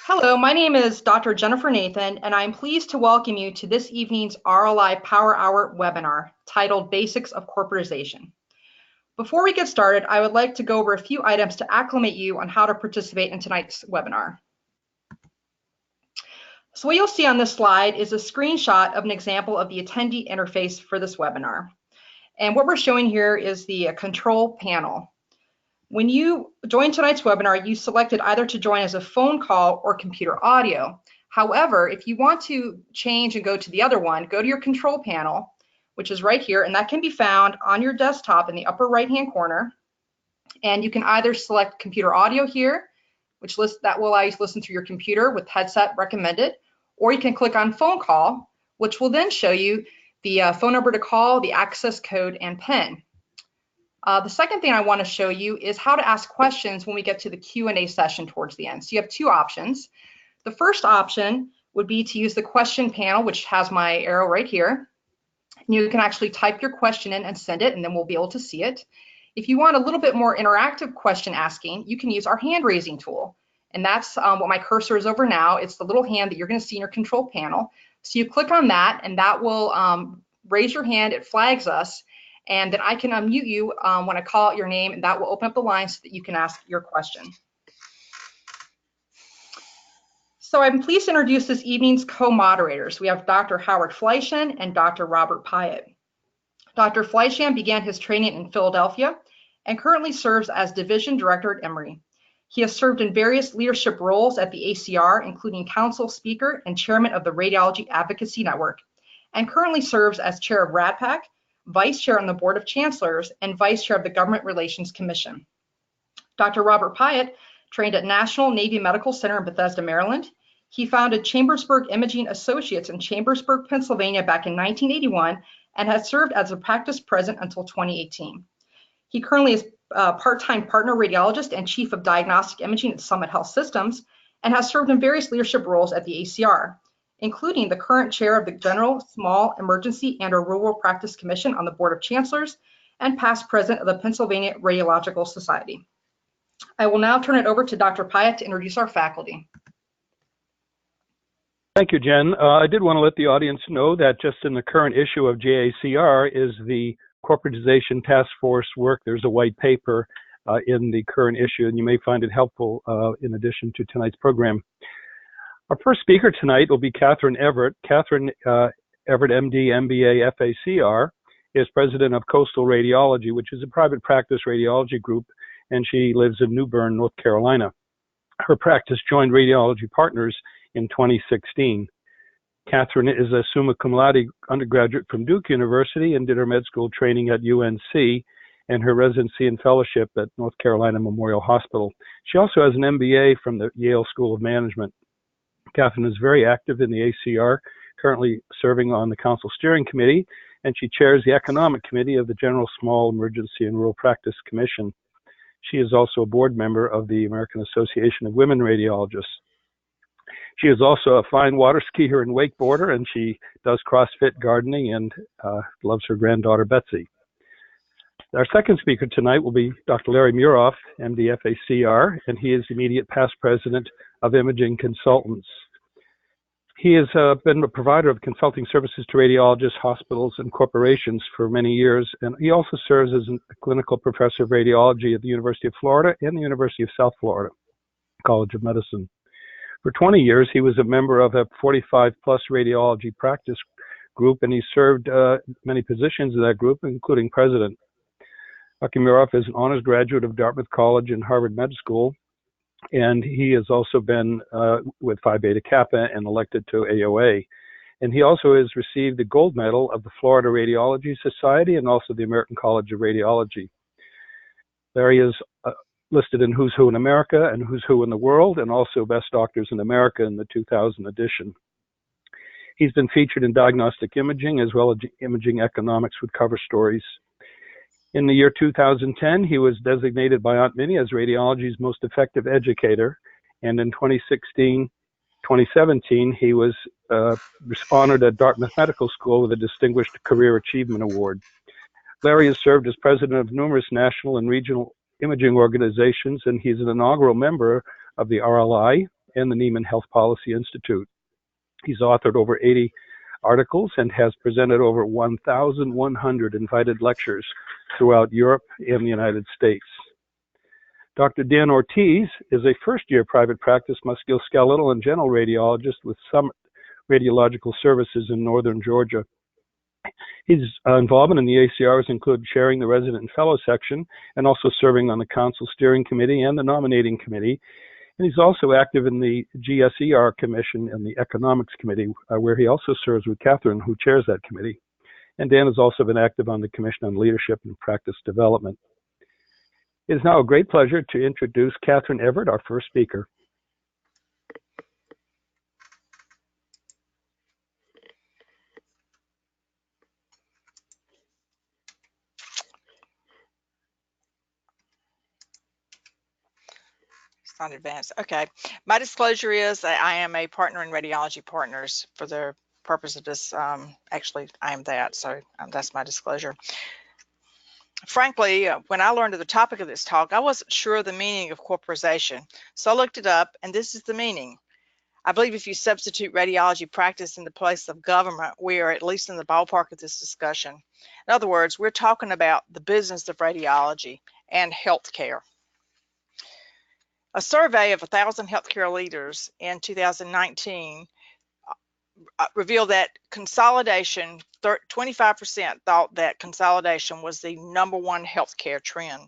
Hello, my name is Dr. Jennifer Nathan, and I'm pleased to welcome you to this evening's RLI Power Hour webinar titled Basics of Corporatization. Before we get started, I would like to go over a few items to acclimate you on how to participate in tonight's webinar. So what you'll see on this slide is a screenshot of an example of the attendee interface for this webinar. And what we're showing here is the control panel. When you join tonight's webinar, you selected either to join as a phone call or computer audio. However, if you want to change and go to the other one, go to your control panel, which is right here, and that can be found on your desktop in the upper right-hand corner. And you can either select computer audio here, which that will allow you to listen through your computer with headset recommended, or you can click on phone call, which will then show you the phone number to call, the access code, and PIN. The second thing I want to show you is how to ask questions when we get to the Q&A session towards the end. So you have two options. The first option would be to use the question panel, which has my arrow right here. You can actually type your question in and send it, and then we'll be able to see it. If you want a little bit more interactive question asking, you can use our hand raising tool. And that's what my cursor is over now. It's the little hand that you're going to see in your control panel. So you click on that, and that will raise your hand. It flags us. And then I can unmute you when I call out your name, and that will open up the line so that you can ask your question. So I'm pleased to introduce this evening's co-moderators. We have Dr. Howard Fleischman and Dr. Robert Pyatt. Dr. Fleischman began his training in Philadelphia and currently serves as Division Director at Emory. He has served in various leadership roles at the ACR, including Council Speaker and Chairman of the Radiology Advocacy Network, and currently serves as Chair of RADPAC, Vice Chair on the Board of Chancellors, and Vice Chair of the Government Relations Commission. Dr. Robert Pyatt trained at National Navy Medical Center in Bethesda, Maryland. He founded Chambersburg Imaging Associates in Chambersburg, Pennsylvania back in 1981 and has served as a practice president until 2018. He currently is a part-time partner radiologist and chief of diagnostic imaging at Summit Health Systems and has served in various leadership roles at the ACR, including the current chair of the General Small Emergency and Rural Practice Commission on the Board of Chancellors and past president of the Pennsylvania Radiological Society. I will now turn it over to Dr. Pyatt to introduce our faculty. Thank you, Jen. I did want to let the audience know that just in the current issue of JACR is the Corporatization Task Force work. There's a white paper in the current issue, and you may find it helpful in addition to tonight's program. Our first speaker tonight will be Catherine Everett. Catherine Everett, MD, MBA, FACR, is president of Coastal Radiology, which is a private practice radiology group, and she lives in New Bern, North Carolina. Her practice joined Radiology Partners in 2016. Catherine is a summa cum laude undergraduate from Duke University and did her med school training at UNC and her residency and fellowship at North Carolina Memorial Hospital. She also has an MBA from the Yale School of Management. Catherine is very active in the ACR, currently serving on the Council Steering Committee, and she chairs the Economic Committee of the General Small Emergency and Rural Practice Commission. She is also a board member of the American Association of Women Radiologists. She is also a fine water skier and wakeboarder, and she does CrossFit gardening and loves her granddaughter, Betsy. Our second speaker tonight will be Dr. Larry Muroff, MD, FACR, and he is the immediate past president of Imaging Consultants. He has been a provider of consulting services to radiologists, hospitals, and corporations for many years, and he also serves as a clinical professor of radiology at the University of Florida and the University of South Florida College of Medicine. For 20 years, he was a member of a 45-plus radiology practice group, and he served many positions in that group, including president. Dr. Muroff is an honors graduate of Dartmouth College and Harvard Med School, and he has also been with Phi Beta Kappa and elected to AOA. And he also has received the gold medal of the Florida Radiology Society and also the American College of Radiology. Larry is listed in Who's Who in America and Who's Who in the World, and also Best Doctors in America in the 2000 edition. He's been featured in Diagnostic Imaging as well as Imaging Economics with cover stories. In the year 2010, he was designated by Aunt Minnie as radiology's most effective educator, and in 2017, he was honored at Dartmouth Medical School with a Distinguished Career Achievement Award. Larry has served as president of numerous national and regional imaging organizations, and he's an inaugural member of the RLI and the Neiman Health Policy Institute. He's authored over 80 articles and has presented over 1,100 invited lectures throughout Europe and the United States. Dr. Dan Ortiz is a first-year private practice musculoskeletal and general radiologist with Summit Radiological Services in northern Georgia. His involvement in the ACRs include chairing the resident and fellow section and also serving on the council steering committee and the nominating committee. And he's also active in the GSER commission and the economics committee, where he also serves with Catherine, who chairs that committee. And Dan has also been active on the Commission on Leadership and Practice Development. It is now a great pleasure to introduce Catherine Everett, our first speaker. It's not advanced. Okay. My disclosure is that I am a partner in Radiology Partners for the purpose of this. Actually, I am that, so that's my disclosure. Frankly, when I learned of the topic of this talk, I wasn't sure of the meaning of corporatization. So I looked it up, and this is the meaning. I believe if you substitute radiology practice in the place of government, we are at least in the ballpark of this discussion. In other words, we're talking about the business of radiology and healthcare. A survey of 1,000 healthcare leaders in 2019 revealed that consolidation, 25% thought that consolidation was the #1 healthcare trend.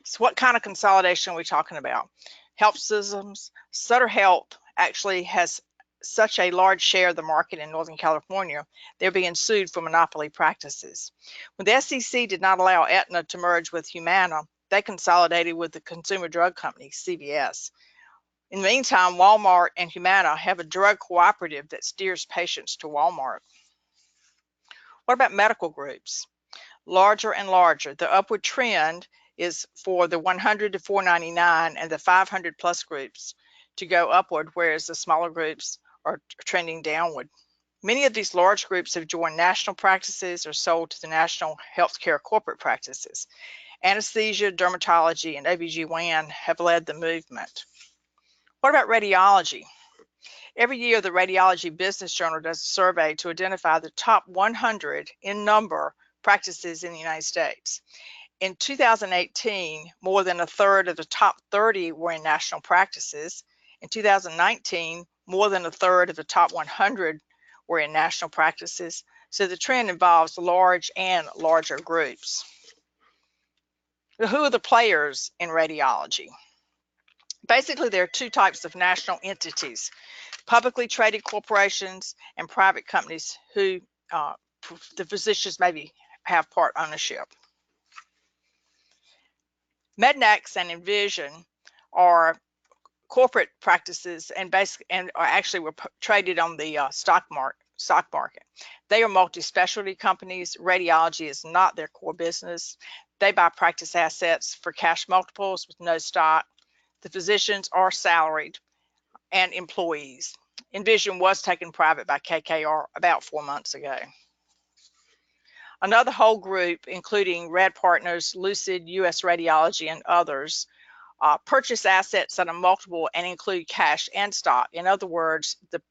So what kind of consolidation are we talking about? Health systems. Sutter Health actually has such a large share of the market in Northern California, they're being sued for monopoly practices. When the SEC did not allow Aetna to merge with Humana, they consolidated with the consumer drug company, CVS. In the meantime, Walmart and Humana have a drug cooperative that steers patients to Walmart. What about medical groups? Larger and larger. The upward trend is for the 100 to 499 and the 500 plus groups to go upward, whereas the smaller groups are trending downward. Many of these large groups have joined national practices or sold to the national healthcare corporate practices. Anesthesia, dermatology, and OBGYN have led the movement. What about radiology? Every year, the Radiology Business Journal does a survey to identify the top 100 in number practices in the United States. In 2018, more than a third of the top 30 were in national practices. In 2019, more than a third of the top 100 were in national practices. So the trend involves large and larger groups. Who are the players in radiology? Basically, there are two types of national entities: publicly traded corporations and private companies who the physicians maybe have part ownership. Mednax and Envision are corporate practices and actually were traded on the stock market. They are multi-specialty companies. Radiology is not their core business. They buy practice assets for cash multiples with no stock. The physicians are salaried and employees. Envision was taken private by KKR about 4 months ago. Another whole group, including Rad Partners, Lucid, US Radiology, and others, purchase assets at a multiple and include cash and stock. In other words, the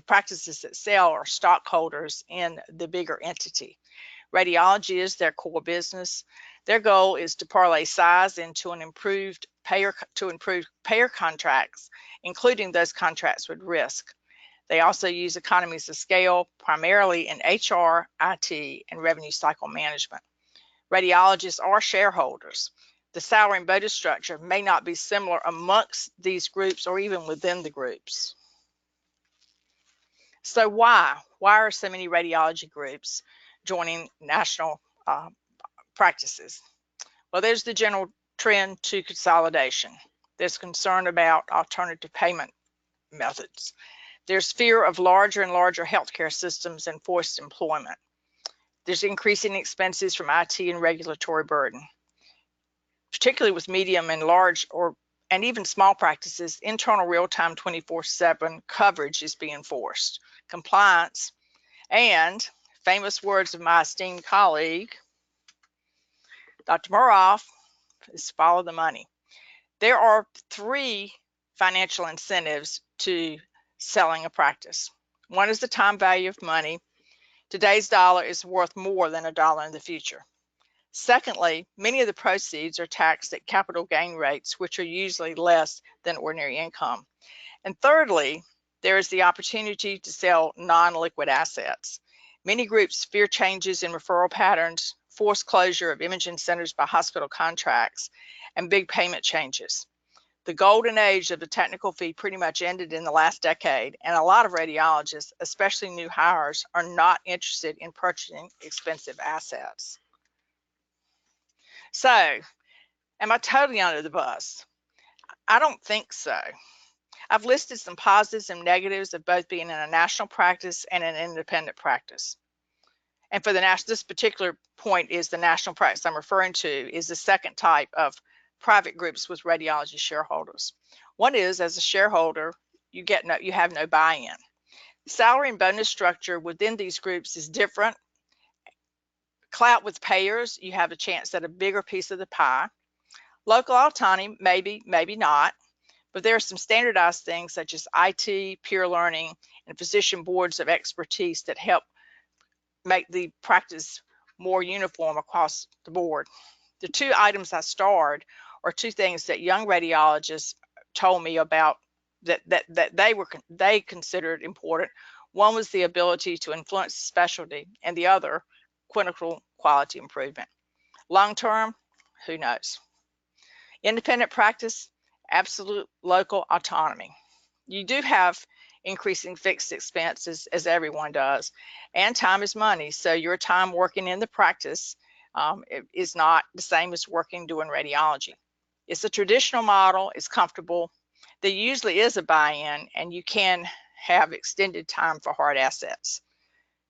practices that sell are stockholders in the bigger entity. Radiology is their core business. Their goal is to parlay size into an improved payer contracts, including those contracts with risk. They also use economies of scale, primarily in HR, IT, and revenue cycle management. Radiologists are shareholders. The salary and bonus structure may not be similar amongst these groups or even within the groups. So why are so many radiology groups joining national practices? Well, there's the general trend to consolidation. There's concern about alternative payment methods. There's fear of larger and larger healthcare systems and forced employment. There's increasing expenses from IT and regulatory burden. Particularly with medium and large and even small practices, internal real-time 24/7 coverage is being forced. Compliance and famous words of my esteemed colleague, Dr. Muroff, is follow the money. There are 3 financial incentives to selling a practice. One is the time value of money. Today's dollar is worth more than $1 in the future. Secondly, many of the proceeds are taxed at capital gain rates, which are usually less than ordinary income. And thirdly, there is the opportunity to sell non-liquid assets. Many groups fear changes in referral patterns, forced closure of imaging centers by hospital contracts, and big payment changes. The golden age of the technical fee pretty much ended in the last decade, and a lot of radiologists, especially new hires, are not interested in purchasing expensive assets. So, am I totally under the bus? I don't think so. I've listed some positives and negatives of both being in a national practice and an independent practice. And for this particular point is the national practice I'm referring to is the second type of private groups with radiology shareholders. One is, as a shareholder, you have no buy-in. Salary and bonus structure within these groups is different. Clout with payers, you have a chance at a bigger piece of the pie. Local autonomy, maybe, maybe not. But there are some standardized things such as IT, peer learning, and physician boards of expertise that help make the practice more uniform across the board. The 2 items I starred are 2 things that young radiologists told me about that they considered important. One was the ability to influence the specialty, and the other, clinical quality improvement. Long term, who knows? Independent practice, absolute local autonomy. You do have increasing fixed expenses, as everyone does, and time is money. So your time working in the practice is not the same as working doing radiology. It's a traditional model, it's comfortable. There usually is a buy-in, and you can have extended time for hard assets.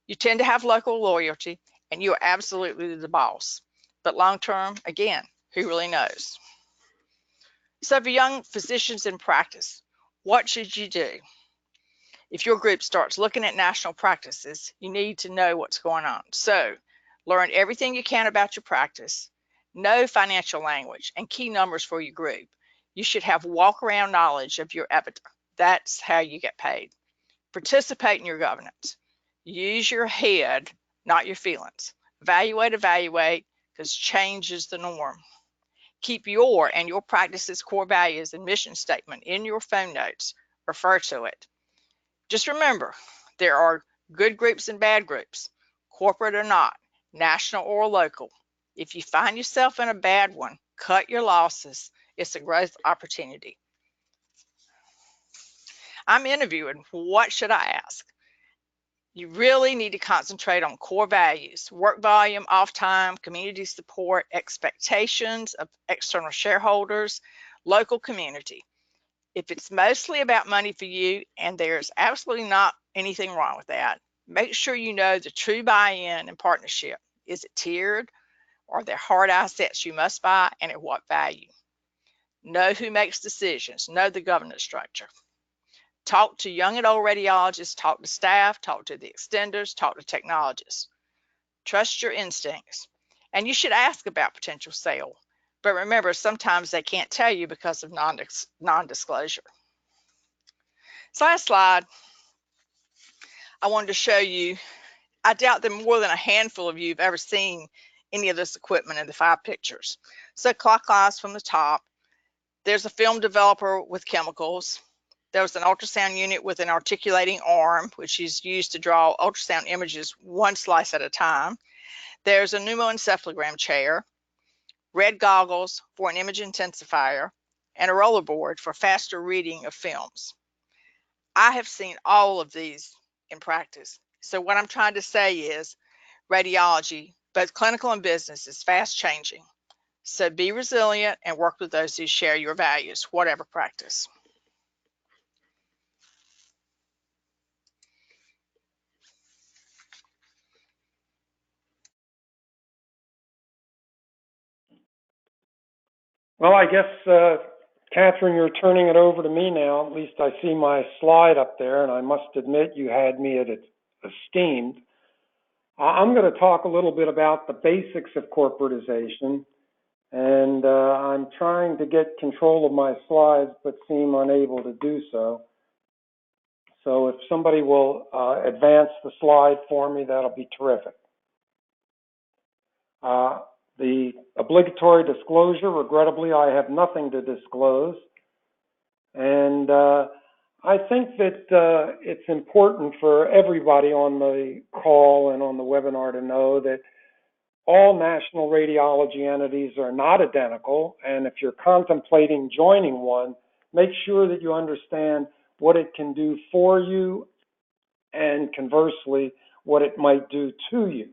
You tend to have local loyalty, and you are absolutely the boss. But long-term, again, who really knows? So for young physicians in practice, what should you do? If your group starts looking at national practices, you need to know what's going on. So learn everything you can about your practice, know financial language and key numbers for your group. You should have walk-around knowledge of your EBITDA. That's how you get paid. Participate in your governance. Use your head, not your feelings. Evaluate, because change is the norm. Keep your and your practice's core values and mission statement in your phone notes. Refer to it. Just remember, there are good groups and bad groups, corporate or not, national or local. If you find yourself in a bad one, cut your losses. It's a growth opportunity. I'm interviewing. What should I ask? You really need to concentrate on core values: work volume, off time, community support, expectations of external shareholders, local community. If it's mostly about money for you, and there's absolutely not anything wrong with that, make sure you know the true buy-in and partnership. Is it tiered? Are there hard assets you must buy, and at what value? Know who makes decisions. Know the governance structure. Talk to young and old radiologists, talk to staff, talk to the extenders, talk to technologists. Trust your instincts. And you should ask about potential sale. But remember, sometimes they can't tell you because of non-disclosure. So last slide, I wanted to show you, I doubt that more than a handful of you have ever seen any of this equipment in the 5 pictures. So clockwise from the top, there's a film developer with chemicals. There's an ultrasound unit with an articulating arm, which is used to draw ultrasound images 1 slice at a time. There's a pneumoencephalogram chair, red goggles for an image intensifier, and a roller board for faster reading of films. I have seen all of these in practice. So what I'm trying to say is radiology, both clinical and business, is fast changing. So be resilient and work with those who share your values, whatever practice. Well, I guess, Catherine, you're turning it over to me now. At least I see my slide up there, and I must admit you had me at esteemed. I'm going to talk a little bit about the basics of corporatization, And I'm trying to get control of my slides, but seem unable to do so. So if somebody will advance the slide for me, that'll be terrific. The obligatory disclosure, regrettably, I have nothing to disclose. And I think that it's important for everybody on the call and on the webinar to know that all national radiology entities are not identical, and if you're contemplating joining one, make sure that you understand what it can do for you and conversely, what it might do to you.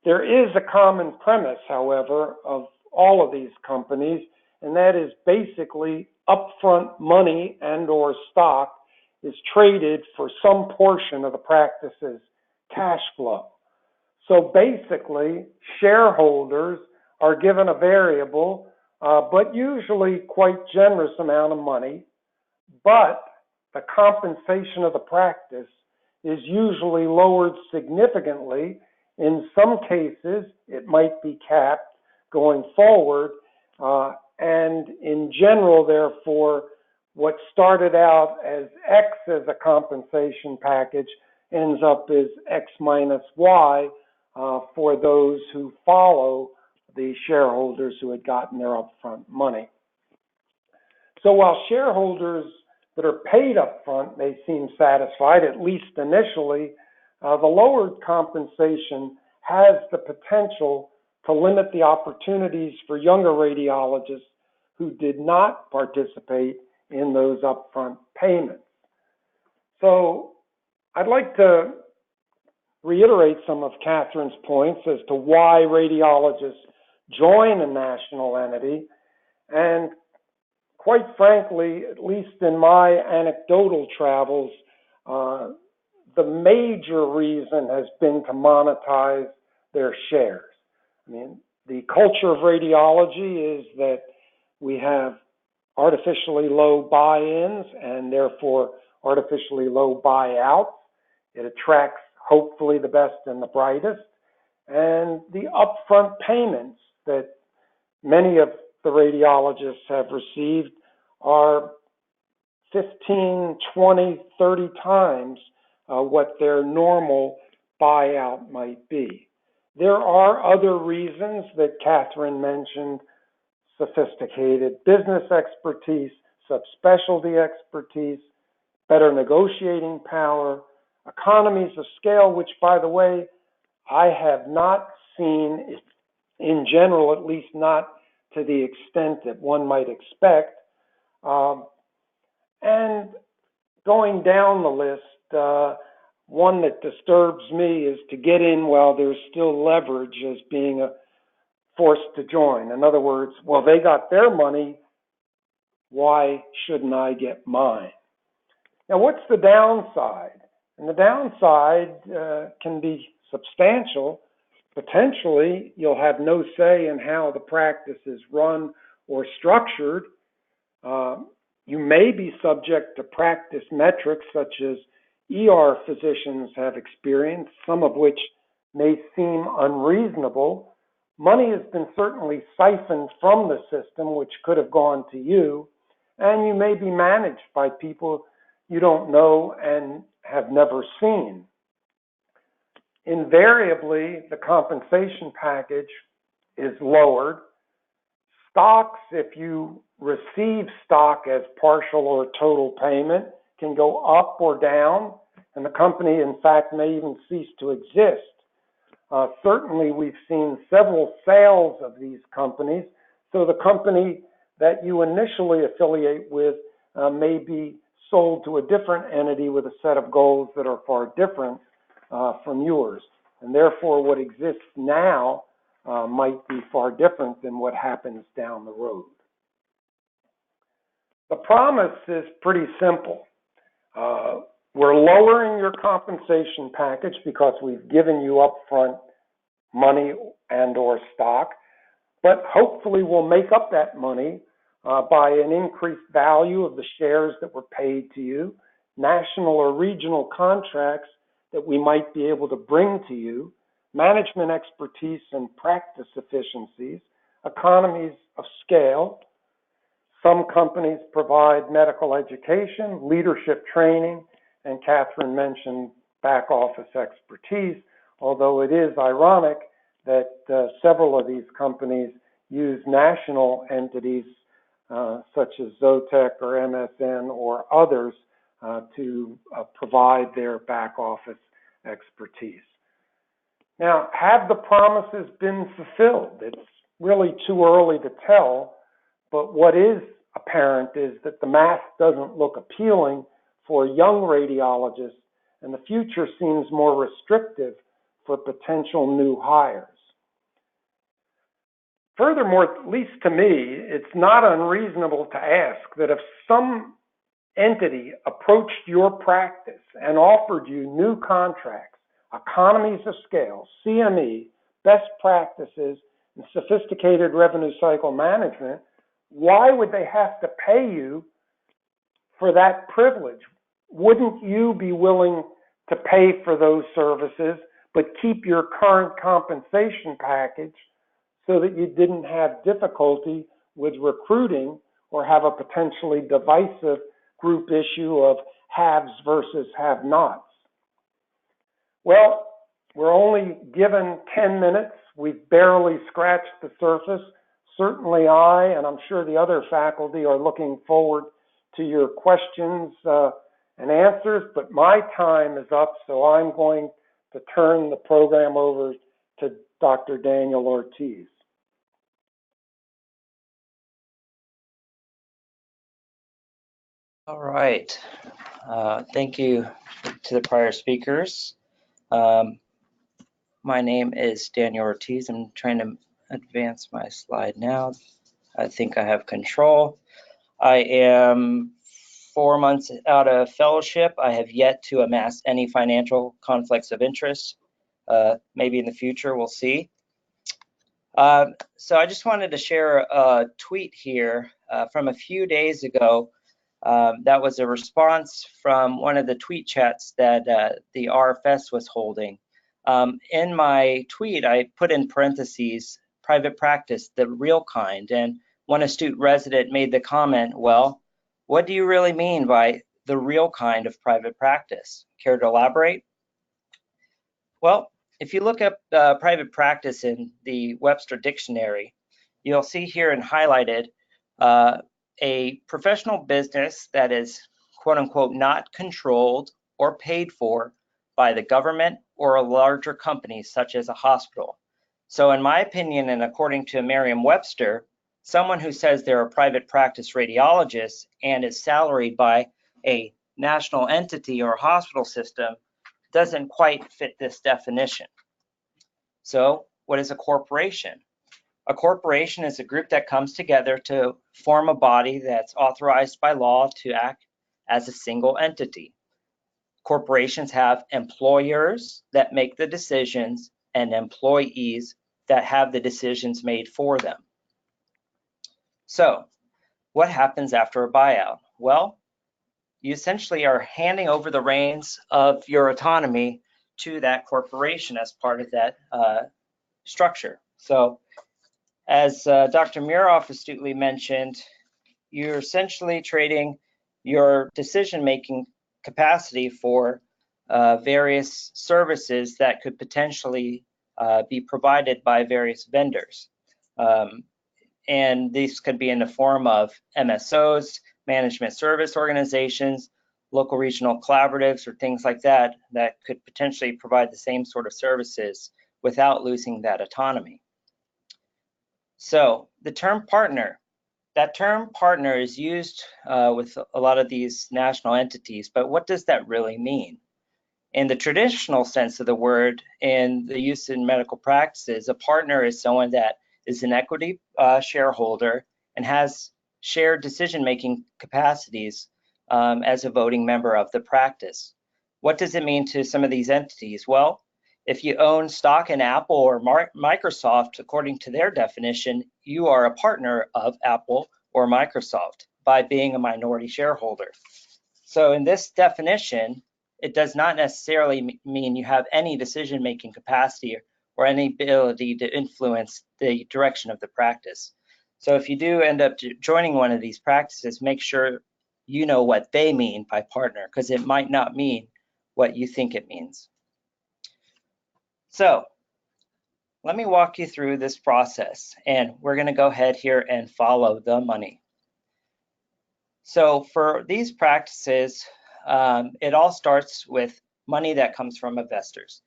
There is a common premise, however, of all of these companies, and that is basically upfront money and/or stock is traded for some portion of the practice's cash flow. So basically, shareholders are given a variable, but usually quite generous amount of money, but the compensation of the practice is usually lowered significantly. In some cases, it might be capped going forward, and in general, therefore, what started out as X as a compensation package ends up as X minus Y for those who follow the shareholders who had gotten their upfront money. So while shareholders that are paid upfront may seem satisfied, at least initially, the lowered compensation has the potential to limit the opportunities for younger radiologists who did not participate in those upfront payments. So I'd like to reiterate some of Catherine's points as to why radiologists join a national entity. And quite frankly, at least in my anecdotal travels, the major reason has been to monetize their shares. I mean, the culture of radiology is that we have artificially low buy-ins and therefore artificially low buyouts. It attracts hopefully the best and the brightest. And the upfront payments that many of the radiologists have received are 15, 20, 30 times what their normal buyout might be. There are other reasons that Catherine mentioned: sophisticated business expertise, subspecialty expertise, better negotiating power, economies of scale, which, by the way, I have not seen, in general, at least not to the extent that one might expect. And going down the list, one that disturbs me is to get in while there's still leverage as being forced to join. In other words, well, they got their money, why shouldn't I get mine? Now, what's the downside? And the downside can be substantial. Potentially, you'll have no say in how the practice is run or structured. You may be subject to practice metrics such as ER physicians have experienced, some of which may seem unreasonable. Money has been certainly siphoned from the system, which could have gone to you, and you may be managed by people you don't know and have never seen. Invariably, the compensation package is lowered. Stocks, if you receive stock as partial or total payment, can go up or down, and the company, in fact, may even cease to exist. Certainly, we've seen several sales of these companies, so the company that you initially affiliate with may be sold to a different entity with a set of goals that are far different from yours. And therefore, what exists now might be far different than what happens down the road. The promise is pretty simple. We're lowering your compensation package because we've given you upfront money and or stock, but hopefully we'll make up that money by an increased value of the shares that were paid to you, national or regional contracts that we might be able to bring to you, management expertise and practice efficiencies, economies of scale. Some companies provide medical education, leadership training, and Catherine mentioned back office expertise, although it is ironic that several of these companies use national entities such as Zotec or MSN or others to provide their back office expertise. Now, have the promises been fulfilled? It's really too early to tell, but what is apparent is that the math doesn't look appealing for young radiologists, and the future seems more restrictive for potential new hires. Furthermore, at least to me, it's not unreasonable to ask that if some entity approached your practice and offered you new contracts, economies of scale, CME, best practices, and sophisticated revenue cycle management, why would they have to pay you for that privilege? Wouldn't you be willing to pay for those services, but keep your current compensation package so that you didn't have difficulty with recruiting or have a potentially divisive group issue of haves versus have-nots? Well, we're only given 10 minutes. We've barely scratched the surface. Certainly I, and I'm sure the other faculty, are looking forward to your questions and answers, but my time is up, so I'm going to turn the program over to Dr. Daniel Ortiz. All right. Thank you to the prior speakers. My name is Daniel Ortiz. I'm trying to advance my slide now. I think I have control. I am 4 months out of fellowship. I have yet to amass any financial conflicts of interest. Maybe in the future, we'll see. So I just wanted to share a tweet here from a few days ago. That was a response from one of the tweet chats that the RFS was holding. In my tweet, I put in parentheses, private practice, the real kind, and one astute resident made the comment, well, what do you really mean by the real kind of private practice? Care to elaborate? Well, if you look up private practice in the Webster Dictionary, you'll see here and highlighted a professional business that is, quote unquote, not controlled or paid for by the government or a larger company such as a hospital. So in my opinion, and according to Merriam-Webster, someone who says they're a private practice radiologist and is salaried by a national entity or hospital system doesn't quite fit this definition. So what is a corporation? A corporation is a group that comes together to form a body that's authorized by law to act as a single entity. Corporations have employers that make the decisions and employees that have the decisions made for them. So what happens after a buyout? Well, you essentially are handing over the reins of your autonomy to that corporation as part of that structure. So as Dr. Muroff astutely mentioned, you're essentially trading your decision-making capacity for various services that could potentially be provided by various vendors. And these could be in the form of MSOs, management service organizations, local regional collaboratives, or things like that, that could potentially provide the same sort of services without losing that autonomy. So the term partner, that term partner is used with a lot of these national entities, but what does that really mean? In the traditional sense of the word, in the use in medical practices, a partner is someone that is an equity shareholder and has shared decision-making capacities as a voting member of the practice. What does it mean to some of these entities? Well, if you own stock in Apple or Microsoft, according to their definition, you are a partner of Apple or Microsoft by being a minority shareholder. So in this definition, it does not necessarily mean you have any decision-making capacity or any ability to influence the direction of the practice. So if you do end up joining one of these practices, make sure you know what they mean by partner, because it might not mean what you think it means. So let me walk you through this process, and we're going to go ahead here and follow the money. So for these practices, it all starts with money that comes from investors.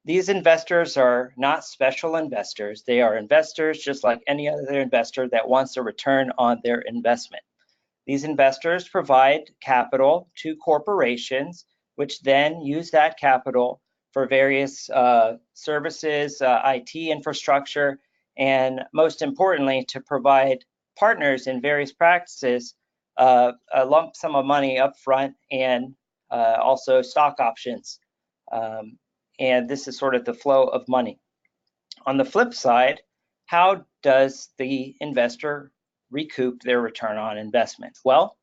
These investors are not special investors. They are investors just like any other investor that wants a return on their investment. These investors provide capital to corporations, which then use that capital for various services, IT infrastructure, and most importantly, to provide partners in various practices a lump sum of money up front and also stock options. And this is sort of the flow of money. On the flip side, how does the investor recoup their return on investment? Well,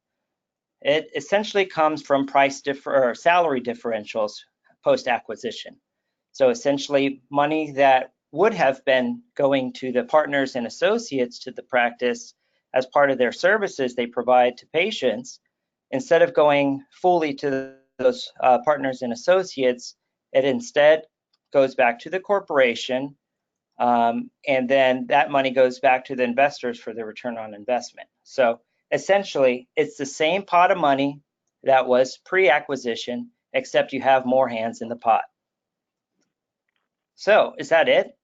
it essentially comes from salary differentials post-acquisition. So essentially money that would have been going to the partners and associates to the practice as part of their services they provide to patients, instead of going fully to those partners and associates, it instead goes back to the corporation, and then that money goes back to the investors for the return on investment. So essentially, it's the same pot of money that was pre-acquisition, except you have more hands in the pot. So is that it?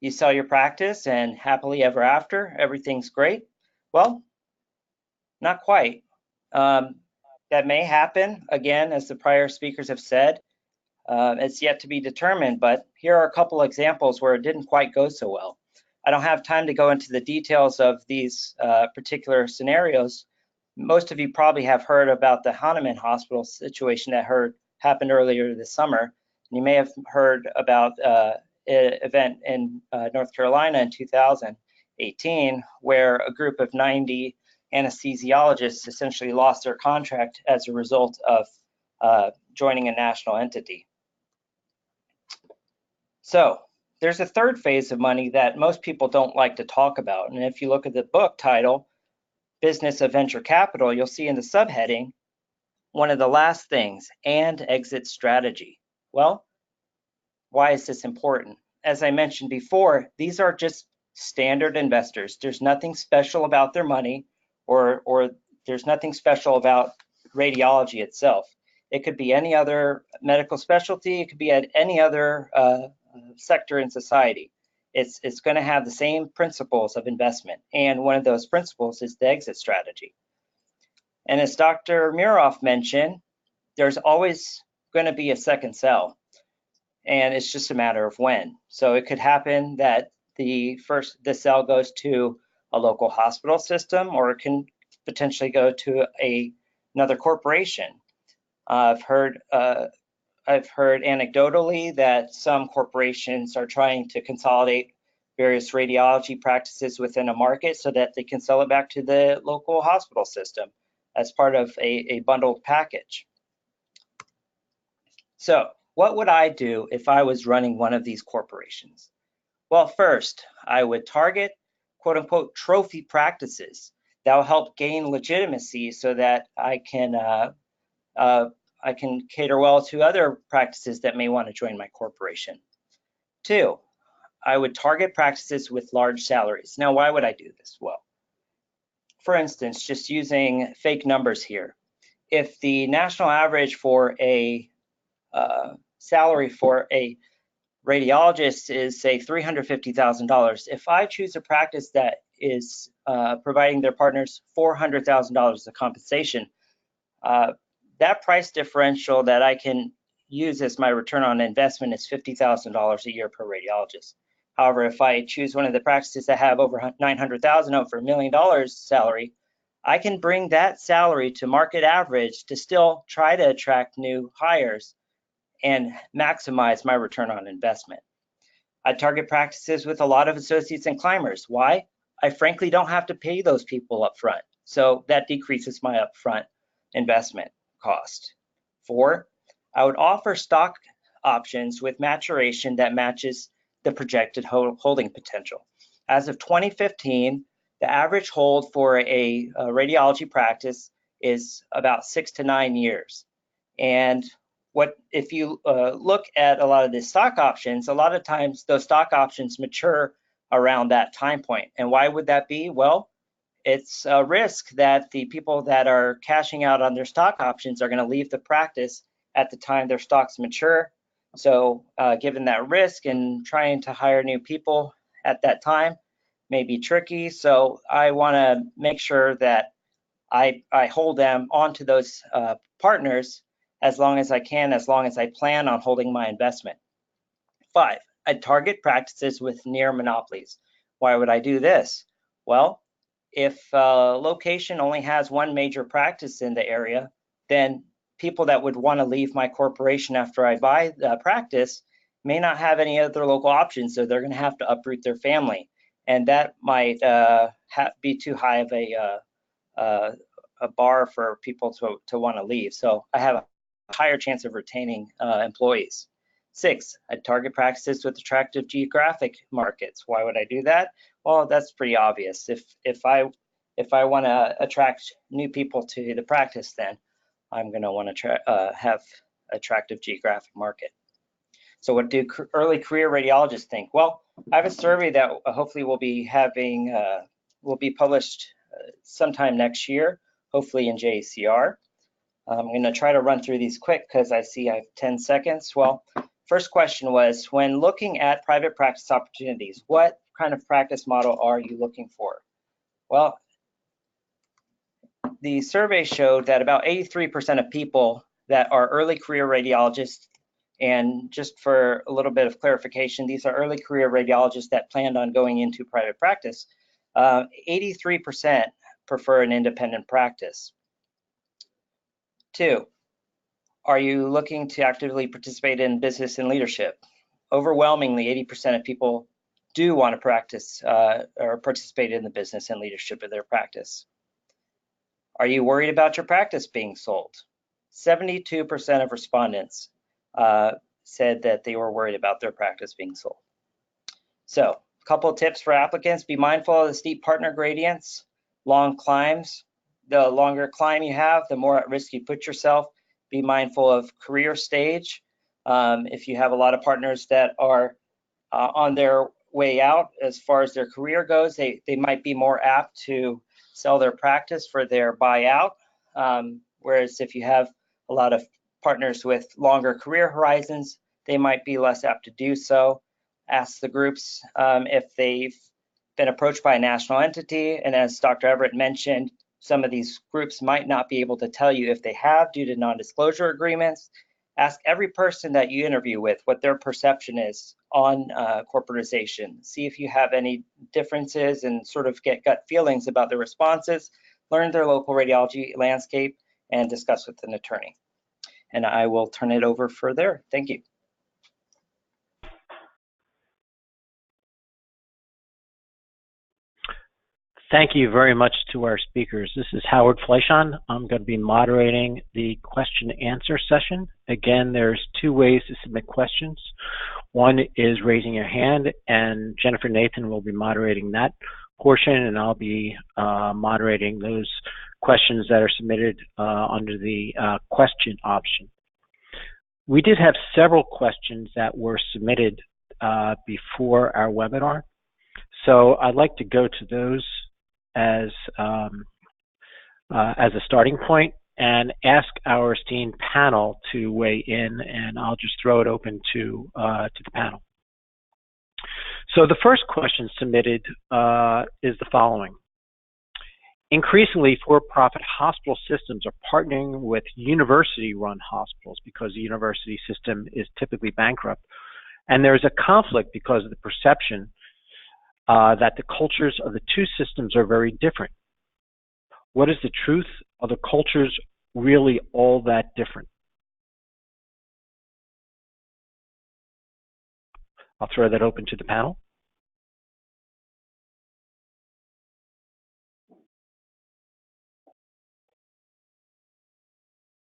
You sell your practice and happily ever after, everything's great? Well, not quite. That may happen, again, as the prior speakers have said. It's yet to be determined, but here are a couple examples where it didn't quite go so well. I don't have time to go into the details of these particular scenarios. Most of you probably have heard about the Hahnemann Hospital situation that happened earlier this summer. You may have heard about an event in North Carolina in 2018, where a group of 90 anesthesiologists essentially lost their contract as a result of joining a national entity. So there's a third phase of money that most people don't like to talk about. And if you look at the book title, Business of Venture Capital, you'll see in the subheading, one of the last things, and exit strategy. Well, why is this important? As I mentioned before, these are just standard investors. There's nothing special about their money, or there's nothing special about radiology itself. It could be any other medical specialty. It could be at any other sector in society. It's going to have the same principles of investment. And one of those principles is the exit strategy. And as Dr. Muroff mentioned, there's always going to be a second sell. And it's just a matter of when. So it could happen that the sell goes to a local hospital system, or it can potentially go to another corporation. I've heard anecdotally that some corporations are trying to consolidate various radiology practices within a market so that they can sell it back to the local hospital system as part of a bundled package. So what would I do if I was running one of these corporations? Well, first, I would target quote unquote trophy practices that will help gain legitimacy so that I can cater well to other practices that may want to join my corporation. Two, I would target practices with large salaries. Now, why would I do this? Well, for instance, just using fake numbers here, if the national average for a salary for a radiologist is, say, $350,000, if I choose a practice that is providing their partners $400,000 of compensation, that price differential that I can use as my return on investment is $50,000 a year per radiologist. However, if I choose one of the practices that have over $900,000 over $1 million salary, I can bring that salary to market average to still try to attract new hires and maximize my return on investment. I target practices with a lot of associates and climbers. Why? I frankly don't have to pay those people up front, so that decreases my upfront investment cost. 4, I would offer stock options with maturation that matches the projected holding potential. As of 2015, the average hold for a radiology practice is about 6 to 9 years. And if you look at a lot of the stock options, a lot of times those stock options mature around that time point. And why would that be? Well, it's a risk that the people that are cashing out on their stock options are going to leave the practice at the time their stocks mature. So given that risk and trying to hire new people at that time may be tricky. So I want to make sure that I hold them onto those partners as long as I can, as long as I plan on holding my investment. 5, I target practices with near monopolies. Why would I do this? Well, if a location only has one major practice in the area, then people that would want to leave my corporation after I buy the practice may not have any other local options, so they're going to have to uproot their family. And that might be too high of a bar for people to want to leave. So I have a higher chance of retaining employees. 6, I target practices with attractive geographic markets. Why would I do that? Well, that's pretty obvious. If I want to attract new people to the practice, then I'm going to want to have attractive geographic market. So what do early career radiologists think? Well, I have a survey that hopefully will be published sometime next year, hopefully in JACR. I'm going to try to run through these quick because I see I have 10 seconds. Well, first question was, when looking at private practice opportunities, what kind of practice model are you looking for? Well, the survey showed that about 83% of people that are early career radiologists, and just for a little bit of clarification, these are early career radiologists that planned on going into private practice, 83% prefer an independent practice. 2, are you looking to actively participate in business and leadership? Overwhelmingly, 80% of people do want to practice or participate in the business and leadership of their practice. Are you worried about your practice being sold? 72% of respondents said that they were worried about their practice being sold. So, a couple of tips for applicants: be mindful of the steep partner gradients, long climbs. The longer climb you have, the more at risk you put yourself. Be mindful of career stage. If you have a lot of partners that are on their way out as far as their career goes, they might be more apt to sell their practice for their buyout. Whereas if you have a lot of partners with longer career horizons, they might be less apt to do so. Ask the groups if they've been approached by a national entity. And as Dr. Everett mentioned, some of these groups might not be able to tell you if they have due to non-disclosure agreements. Ask every person that you interview with what their perception is on corporatization. See if you have any differences and sort of get gut feelings about their responses. Learn their local radiology landscape and discuss with an attorney. And I will turn it over for there. Thank you. Thank you very much to our speakers. This is Howard Fleischon. I'm going to be moderating the question and answer session. Again, there's 2 ways to submit questions. One is raising your hand, and Jennifer Nathan will be moderating that portion, and I'll be moderating those questions that are submitted under the question option. We did have several questions that were submitted before our webinar, so I'd like to go to those as a starting point and ask our esteemed panel to weigh in, and I'll just throw it open to the panel. So the first question submitted is the following. Increasingly, for-profit hospital systems are partnering with university-run hospitals because the university system is typically bankrupt, and there's a conflict because of the perception that the cultures of the 2 systems are very different. What is the truth? Are the cultures really all that different? I'll throw that open to the panel.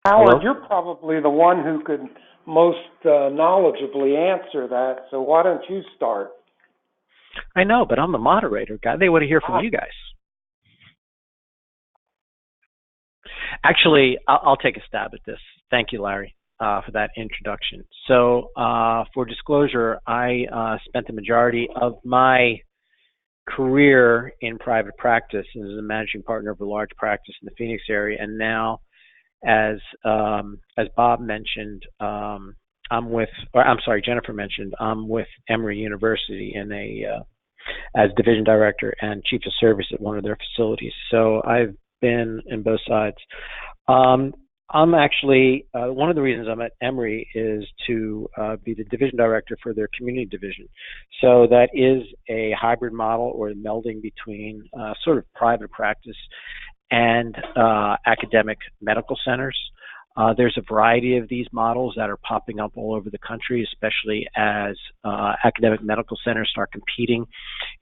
Howard, Hello? you're probably the one who could most knowledgeably answer that, so why don't you start? I know, but I'm the moderator, guy. They want to hear from you guys. Actually, I'll take a stab at this. Thank you, Larry, for that introduction. So for disclosure, I spent the majority of my career in private practice as a managing partner of a large practice in the Phoenix area, and now, as Bob mentioned, Jennifer mentioned, I'm with Emory University as division director and chief of service at one of their facilities. So I've been in both sides. I'm actually, one of the reasons I'm at Emory is to be the division director for their community division. So that is a hybrid model or a melding between sort of private practice and academic medical centers. There's a variety of these models that are popping up all over the country, especially as academic medical centers start competing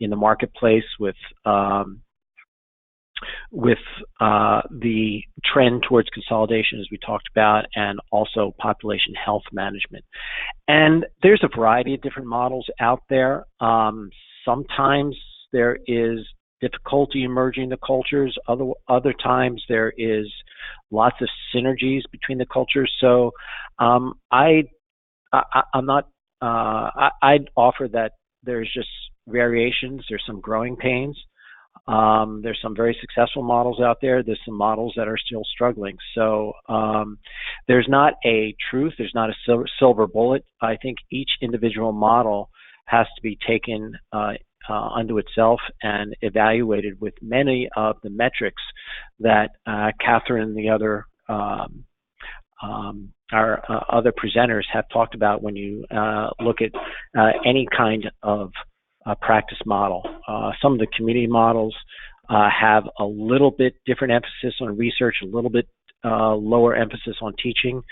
in the marketplace with the trend towards consolidation, as we talked about, and also population health management. And there's a variety of different models out there. Sometimes there is difficulty emerging the cultures. Other times there is lots of synergies between the cultures. So I'd offer that there's just variations. There's some growing pains. There's some very successful models out there. There's some models that are still struggling. So there's not a truth. There's not a silver bullet. I think each individual model has to be taken unto itself and evaluated with many of the metrics that Catherine and the other our other presenters have talked about when you look at any kind of practice model. Some of the community models have a little bit different emphasis on research, a little bit lower emphasis on teaching,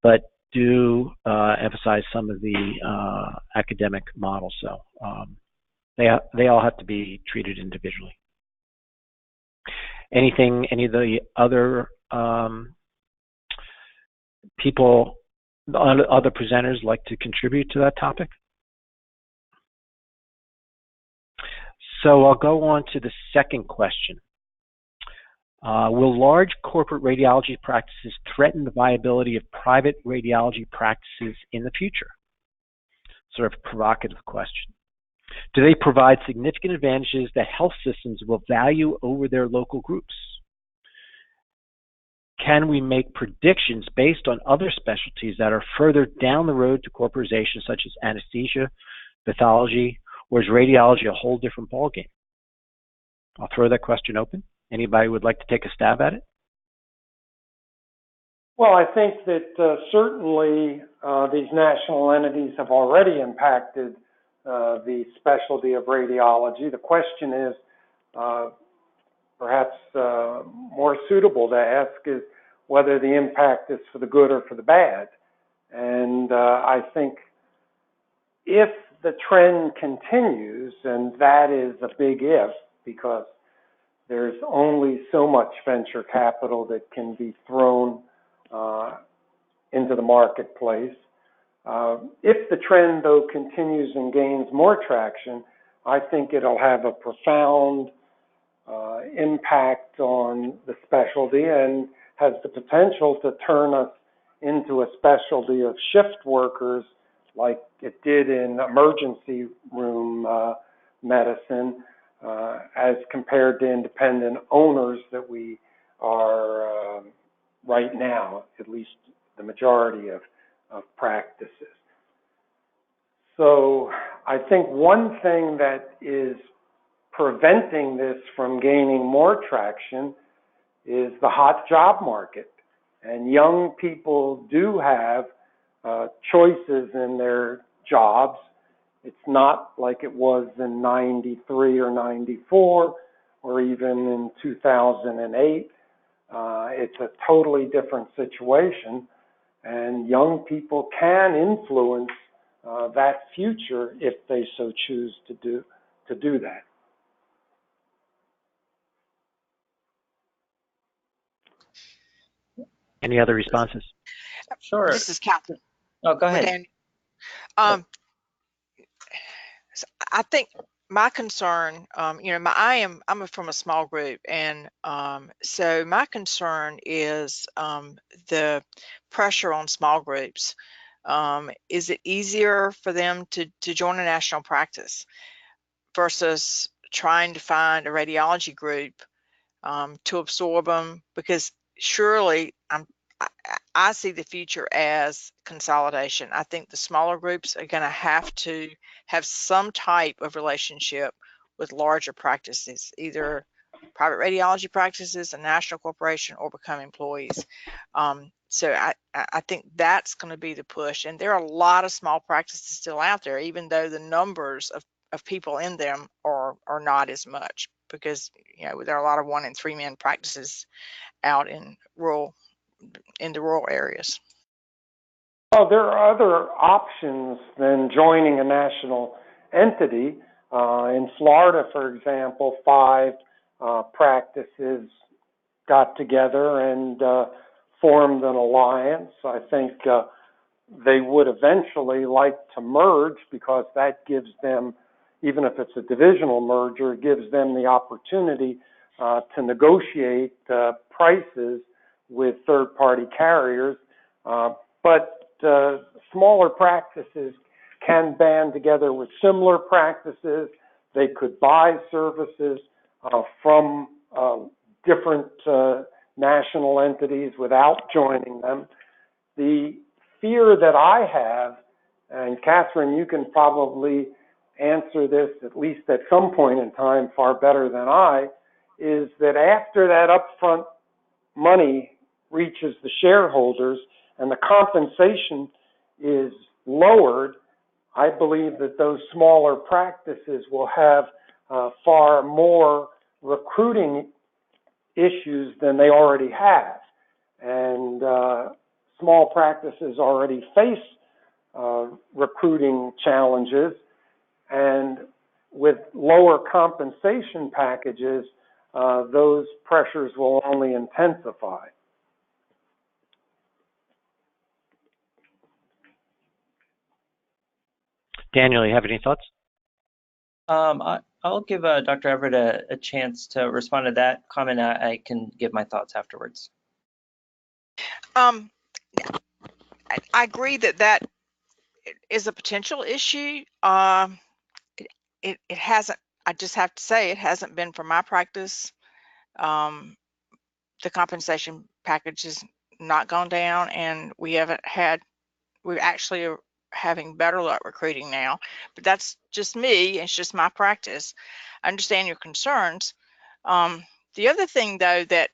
but do emphasize some of the academic models. So they all have to be treated individually. Any of the other people, other presenters like to contribute to that topic? So I'll go on to the second question. Will large corporate radiology practices threaten the viability of private radiology practices in the future? Sort of a provocative question. Do they provide significant advantages that health systems will value over their local groups? Can we make predictions based on other specialties that are further down the road to corporatization, such as anesthesia, pathology, or is radiology a whole different ballgame? I'll throw that question open. Anybody would like to take a stab at it? Well, I think that certainly these national entities have already impacted the specialty of radiology. The question is perhaps more suitable to ask is whether the impact is for the good or for the bad. And I think if the trend continues, and that is a big if, because there's only so much venture capital that can be thrown into the marketplace. If the trend, though, continues and gains more traction, I think it'll have a profound impact on the specialty and has the potential to turn us into a specialty of shift workers like it did in emergency room medicine as compared to independent owners that we are right now, at least the majority of practices. So I think one thing that is preventing this from gaining more traction is the hot job market. And young people do have choices in their jobs. It's not like it was in 93 or 94 or even in 2008. It's a totally different situation, and young people can influence that future if they so choose to do that. Any other responses? Sure. This is Catherine. Oh, go ahead. Dan, um, I think my concern, I'm from a small group, and so my concern is the pressure on small groups. Is it easier for them to join a national practice versus trying to find a radiology group to absorb them? Because surely I see the future as consolidation. I think the smaller groups are going to have some type of relationship with larger practices, either private radiology practices, a national corporation, or become employees. So I think that's going to be the push. And there are a lot of small practices still out there, even though the numbers of people in them are not as much, because there are a lot of 1 and 3 man practices out in the rural areas. Well, there are other options than joining a national entity. In Florida, for example, 5 practices got together and formed an alliance. I think they would eventually like to merge, because that gives them, even if it's a divisional merger, it gives them the opportunity to negotiate prices with third-party carriers. But smaller practices can band together with similar practices. They could buy services from different national entities without joining them. The fear that I have, and Catherine, you can probably answer this at least at some point in time far better than I, is that after that upfront money reaches the shareholders and the compensation is lowered, I believe that those smaller practices will have far more recruiting issues than they already have. And small practices already face recruiting challenges, and with lower compensation packages, those pressures will only intensify. Daniel, you have any thoughts? I'll give Dr. Everett a chance to respond to that comment. I can give my thoughts afterwards. I agree that is a potential issue. It hasn't, I just have to say, it hasn't been for my practice. The compensation package has not gone down, and we actually are having better luck recruiting now, but that's just me. It's just my practice. I understand your concerns. The other thing, though, that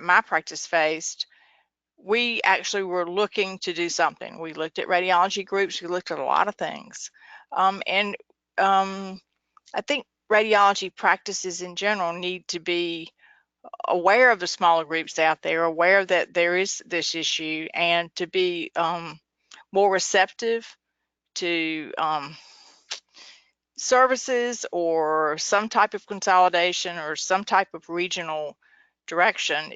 my practice faced, we actually were looking to do something. We looked at radiology groups. We looked at a lot of things. And I think radiology practices in general need to be aware of the smaller groups out there, aware that there is this issue, and to be more receptive to services or some type of consolidation or some type of regional direction,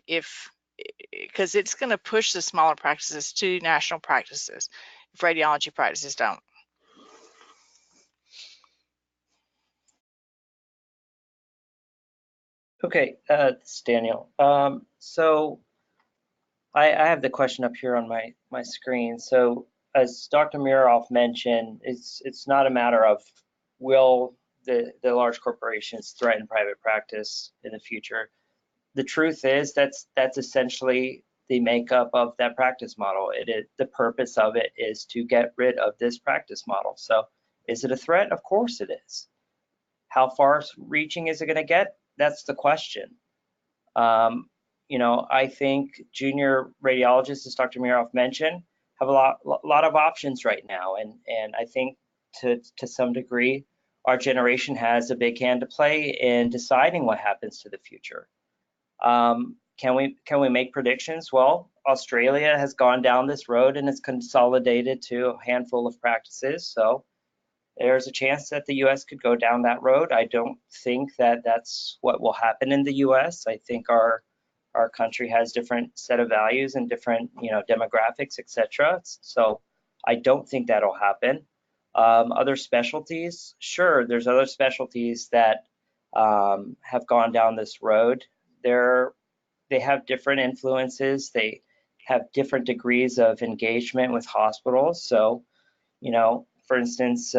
because it's going to push the smaller practices to national practices if radiology practices don't. Okay, this is Daniel. So I have the question up here on my screen. So as Dr. Muroff mentioned, it's not a matter of will the large corporations threaten private practice in the future. The truth is that's essentially the makeup of that practice model. The purpose of it is to get rid of this practice model. So is it a threat? Of course it is. How far reaching is it going to get? That's the question. I think junior radiologists, as Dr. Muroff mentioned, have a lot of options right now, and I think to some degree, our generation has a big hand to play in deciding what happens to the future. Can we make predictions? Well, Australia has gone down this road and it's consolidated to a handful of practices, so there's a chance that the U.S. could go down that road. I don't think that that's what will happen in the U.S. I think our country has different set of values and different demographics, etc. So I don't think that'll happen. Other specialties, sure, there's other specialties that have gone down this road. They have different influences. They have different degrees of engagement with hospitals. So, for instance,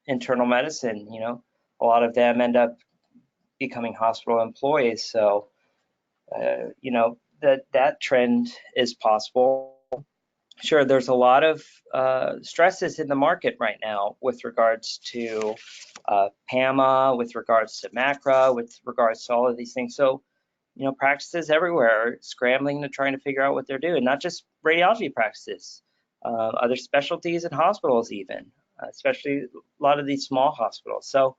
internal medicine, a lot of them end up becoming hospital employees. So, that trend is possible. Sure, there's a lot of stresses in the market right now with regards to PAMA, with regards to MACRA, with regards to all of these things. So, practices everywhere are scrambling to trying to figure out what they're doing, not just radiology practices, other specialties and hospitals even, especially a lot of these small hospitals. So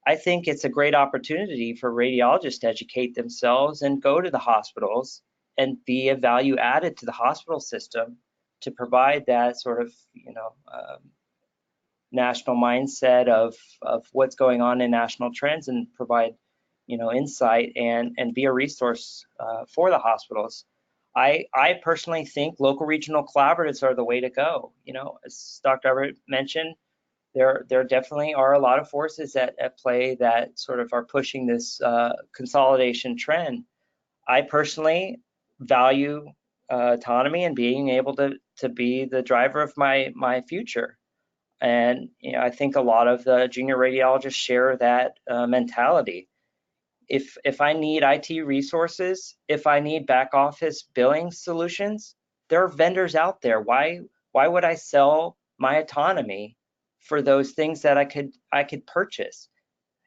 I think it's a great opportunity for radiologists to educate themselves and go to the hospitals and be a value added to the hospital system to provide that sort of, national mindset of what's going on in national trends and provide, insight and be a resource for the hospitals. I personally think local regional collaboratives are the way to go. As Dr. Everett mentioned, there definitely are a lot of forces at play that sort of are pushing this consolidation trend. I personally value autonomy and being able to be the driver of my future. And I think a lot of the junior radiologists share that mentality. If I need IT resources, if I need back office billing solutions, there are vendors out there. Why would I sell my autonomy for those things that I could purchase?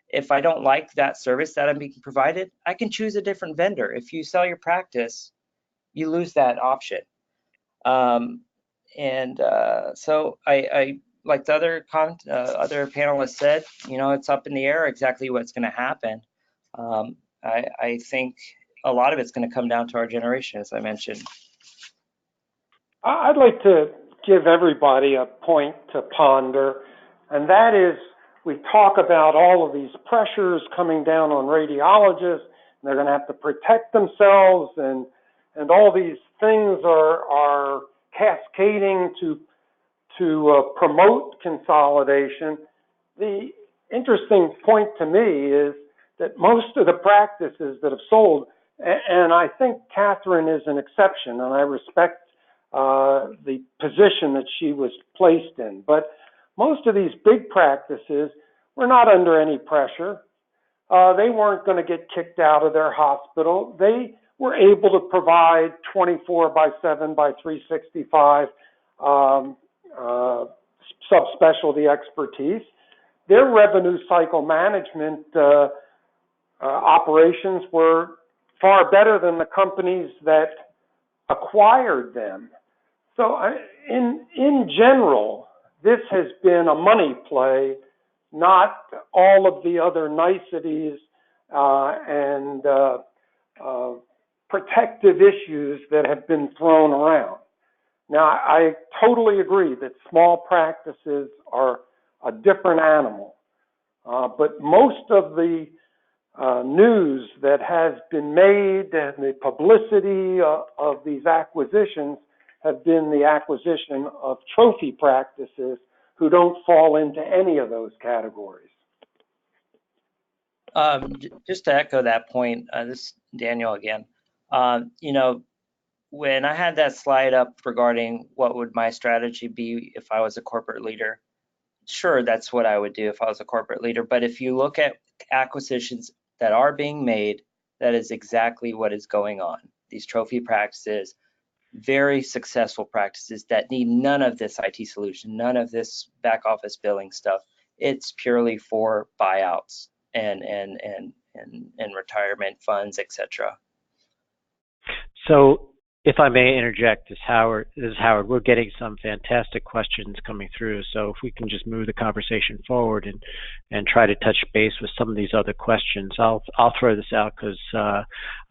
If I don't like that service that I'm being provided, I can choose a different vendor. If you sell your practice, you lose that option. So I like the other panelists said, it's up in the air exactly what's going to happen. I think a lot of it's going to come down to our generation, as I mentioned. I'd like to give everybody a point to ponder, and that is, we talk about all of these pressures coming down on radiologists, and they're going to have to protect themselves, and all these things are cascading to promote consolidation. The interesting point to me is that most of the practices that have sold, and I think Catherine is an exception, and I respect the position that she was placed in, but most of these big practices were not under any pressure. They weren't going to get kicked out of their hospital. They were able to provide 24/7 by 365 subspecialty expertise. Their revenue cycle management operations were far better than the companies that acquired them. So in general, this has been a money play, not all of the other niceties and protective issues that have been thrown around. Now, I totally agree that small practices are a different animal, but most of the news that has been made and the publicity of these acquisitions have been the acquisition of trophy practices who don't fall into any of those categories. Just to echo that point, this is Daniel again. When I had that slide up regarding what would my strategy be if I was a corporate leader, sure, that's what I would do if I was a corporate leader. But if you look at acquisitions that are being made, that is exactly what is going on. These trophy practices, very successful practices that need none of this IT solution, none of this back office billing stuff. It's purely for buyouts and retirement funds, etc. So if I may interject, this is Howard. We're getting some fantastic questions coming through. So if we can just move the conversation forward and try to touch base with some of these other questions, I'll throw this out because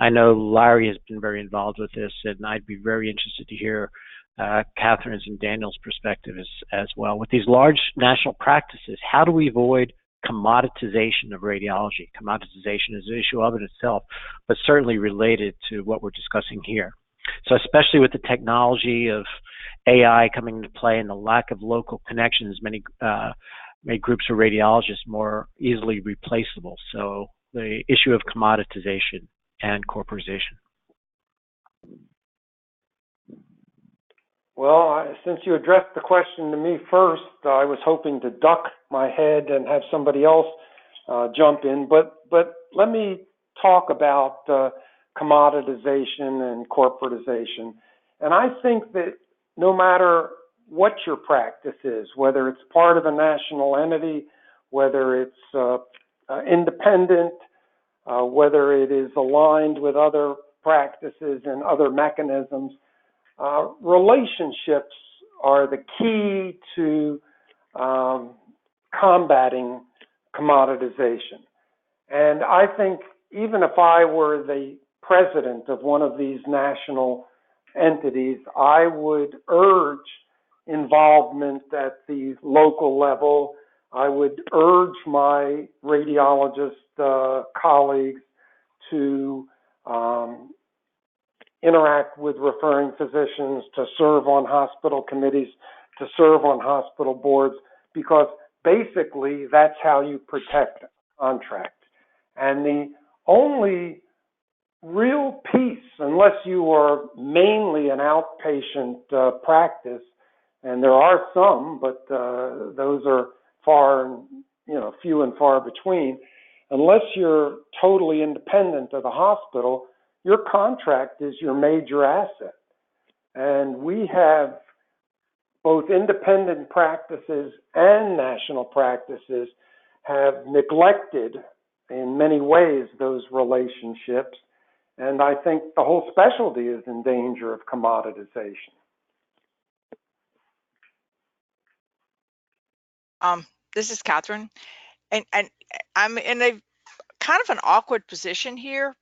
I know Larry has been very involved with this, and I'd be very interested to hear Catherine's and Daniel's perspective as well. With these large national practices, how do we avoid commoditization of radiology? Commoditization is an issue of it itself, but certainly related to what we're discussing here. So especially with the technology of AI coming into play and the lack of local connections, many groups of radiologists more easily replaceable. So the issue of commoditization and corporatization. Well, since you addressed the question to me first, I was hoping to duck my head and have somebody else jump in. But let me talk about commoditization and corporatization. And I think that no matter what your practice is, whether it's part of a national entity, whether it's independent, whether it is aligned with other practices and other mechanisms, relationships are the key to combating commoditization. And I think even if I were the president of one of these national entities, I would urge involvement at the local level. I would urge my radiologist colleagues to interact with referring physicians, to serve on hospital committees, to serve on hospital boards, because basically that's how you protect a contract. And the only real piece, unless you are mainly an outpatient practice, and there are some, but those are few and far between, unless you're totally independent of the hospital, your contract is your major asset. And we have both independent practices and national practices have neglected in many ways those relationships. And I think the whole specialty is in danger of commoditization. This is Catherine, and I'm in a kind of an awkward position here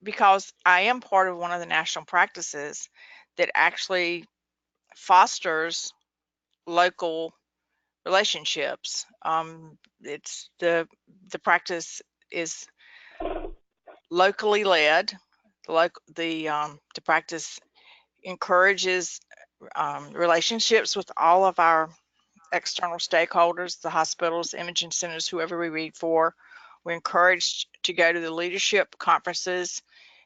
because I am part of one of the national practices that actually fosters local relationships. It's the practice is locally led. The practice encourages relationships with all of our external stakeholders, the hospitals, imaging centers, whoever we read for. We're encouraged to go to the leadership conferences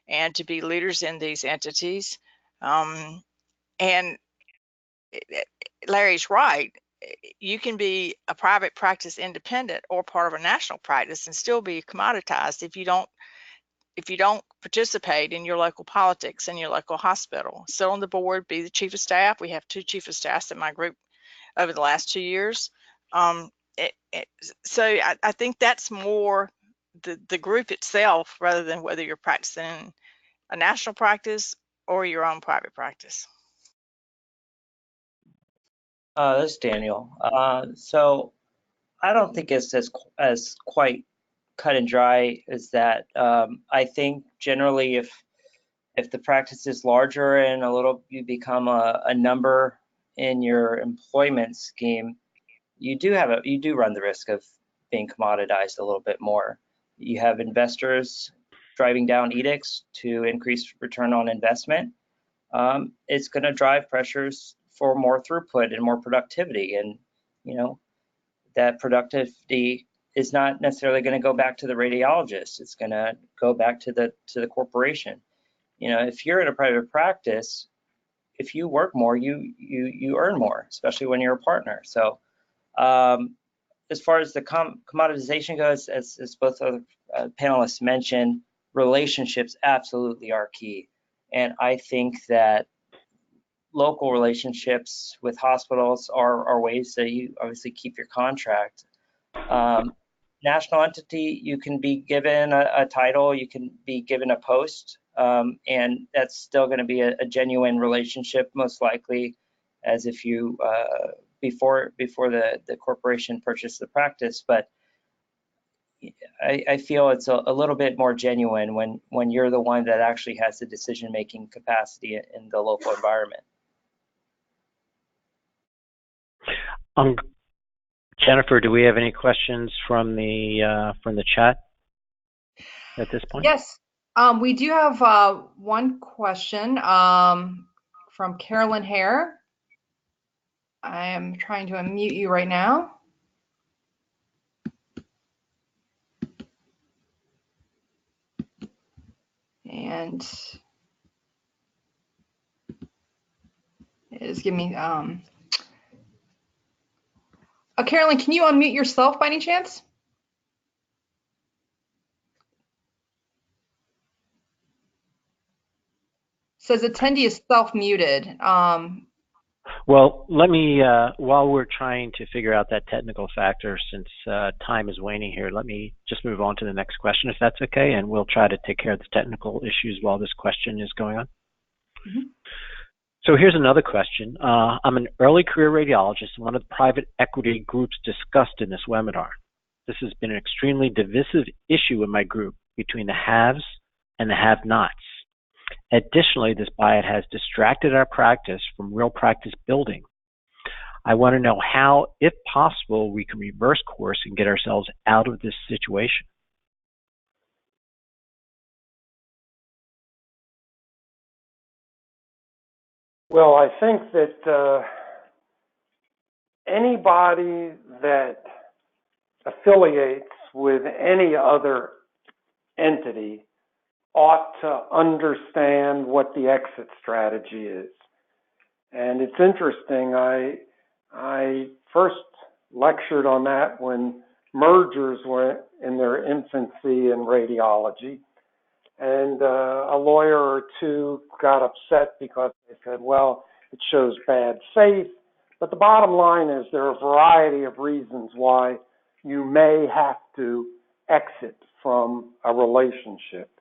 and to be leaders in these entities. And Larry's right. You can be a private practice independent or part of a national practice and still be commoditized if you don't participate in your local politics in your local hospital. Sit on the board, be the chief of staff. We have 2 chief of staffs in my group over the last 2 years. So I think that's more the group itself rather than whether you're practicing a national practice or your own private practice. This is Daniel. So I don't think it's as quite cut and dry as that. I think generally if the practice is larger and you become a number in your employment scheme, you do run the risk of being commoditized a little bit more. You have investors driving down edicts to increase return on investment. It's going to drive pressures for more throughput and more productivity, and that productivity is not necessarily going to go back to the radiologist. It's going to go back to the corporation. If you're in a private practice, if you work more, you earn more, especially when you're a partner. So as far as the commoditization goes, as both other panelists mentioned, relationships absolutely are key. And I think that local relationships with hospitals are ways that you obviously keep your contract. National entity, you can be given a title, you can be given a post, and that's still going to be a genuine relationship, most likely, as if you before the corporation purchased the practice. But I feel it's a little bit more genuine when you're the one that actually has the decision-making capacity in the local environment. Jennifer, do we have any questions from the chat at this point? Yes, We do have one question from Carolyn Hare. I am trying to unmute you right now. And it is giving me, Carolyn, can you unmute yourself by any chance? Says attendee is self-muted. Well, let me, while we're trying to figure out that technical factor, since time is waning here, let me just move on to the next question, if that's okay, and we'll try to take care of the technical issues while this question is going on. Mm-hmm. So here's another question. I'm an early career radiologist in one of the private equity groups discussed in this webinar. This has been an extremely divisive issue in my group between the haves and the have-nots. Additionally, this buyout has distracted our practice from real practice building. I want to know how, if possible, we can reverse course and get ourselves out of this situation. Well, I think that anybody that affiliates with any other entity ought to understand what the exit strategy is. And it's interesting, I first lectured on that when mergers were in their infancy in radiology. And a lawyer or two got upset because they said, well, it shows bad faith. But the bottom line is there are a variety of reasons why you may have to exit from a relationship.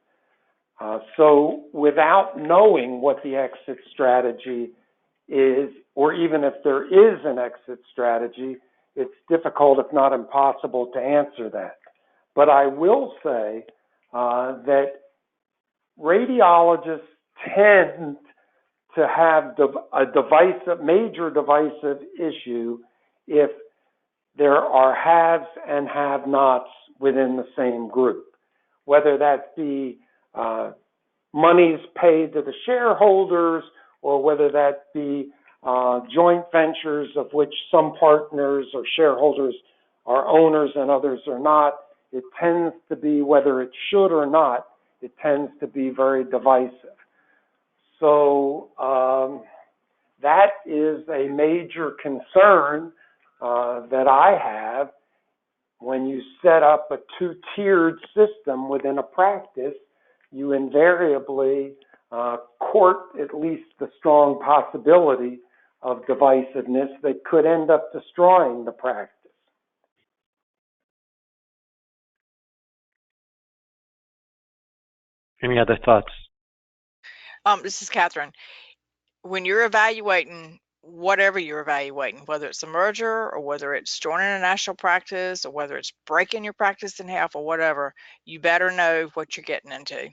So without knowing what the exit strategy is, or even if there is an exit strategy, it's difficult, if not impossible, to answer that. But I will say that radiologists tend to have a major divisive issue if there are haves and have-nots within the same group, whether that be monies paid to the shareholders or whether that be joint ventures of which some partners or shareholders are owners and others are not. It tends to be, whether it should or not, it tends to be very divisive. So that is a major concern that I have when you set up a two-tiered system within a practice. You invariably court at least the strong possibility of divisiveness that could end up destroying the practice. Any other thoughts? This is Catherine. When you're evaluating whatever you're evaluating, whether it's a merger or whether it's joining a national practice or whether it's breaking your practice in half or whatever, you better know what you're getting into.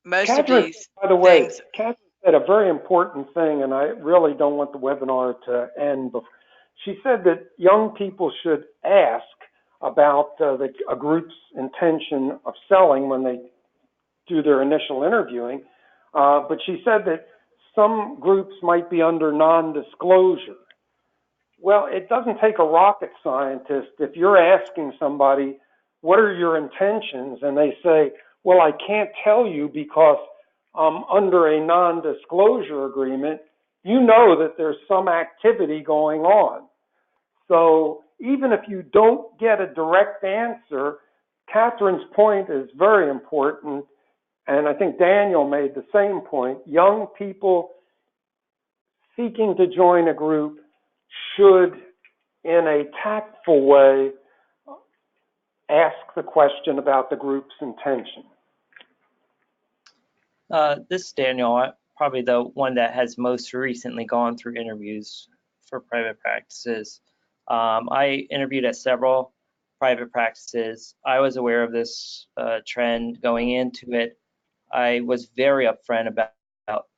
Most Catherine, of these by the way, things. Catherine said a very important thing, and I really don't want the webinar to end. She said that young people should ask about a group's intention of selling when they do their initial interviewing. But she said that some groups might be under non-disclosure. Well, it doesn't take a rocket scientist. If you're asking somebody, what are your intentions? And they say, well, I can't tell you because I'm under a non-disclosure agreement. You know that there's some activity going on. So even if you don't get a direct answer, Catherine's point is very important. And I think Daniel made the same point. Young people seeking to join a group should, in a tactful way, ask the question about the group's intention. This is Daniel, probably the one that has most recently gone through interviews for private practices. I interviewed at several private practices. I was aware of this trend going into it. I was very upfront about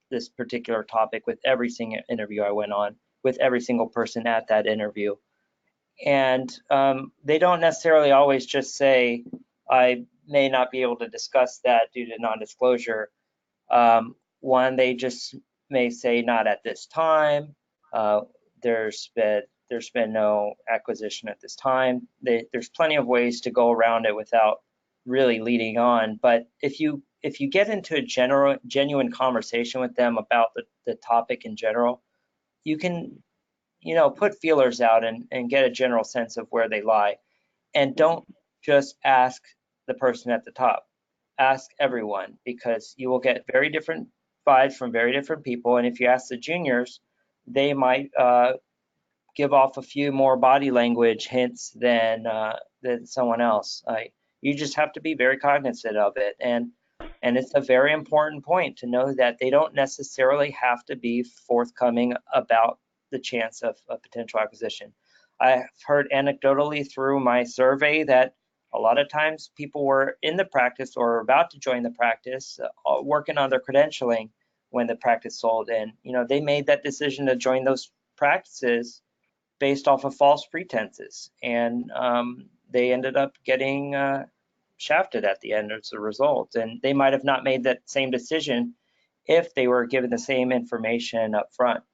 this particular topic with every single interview I went on, with every single person at that interview. And they don't necessarily always just say, I may not be able to discuss that due to non-disclosure. One, they just may say not at this time. There's been no acquisition at this time. There's plenty of ways to go around it without really leading on. But if you get into a genuine conversation with them about the topic in general, you can, put feelers out and get a general sense of where they lie. And don't just ask the person at the top. Ask everyone, because you will get very different vibes from very different people. And if you ask the juniors, they might give off a few more body language hints than someone else. You just have to be very cognizant of it. And it's a very important point to know that they don't necessarily have to be forthcoming about the chance of a potential acquisition. I've heard anecdotally through my survey that a lot of times people were in the practice or about to join the practice, working on their credentialing when the practice sold. And, they made that decision to join those practices based off of false pretenses. And they ended up getting shafted at the end as a result. And they might have not made that same decision if they were given the same information up front.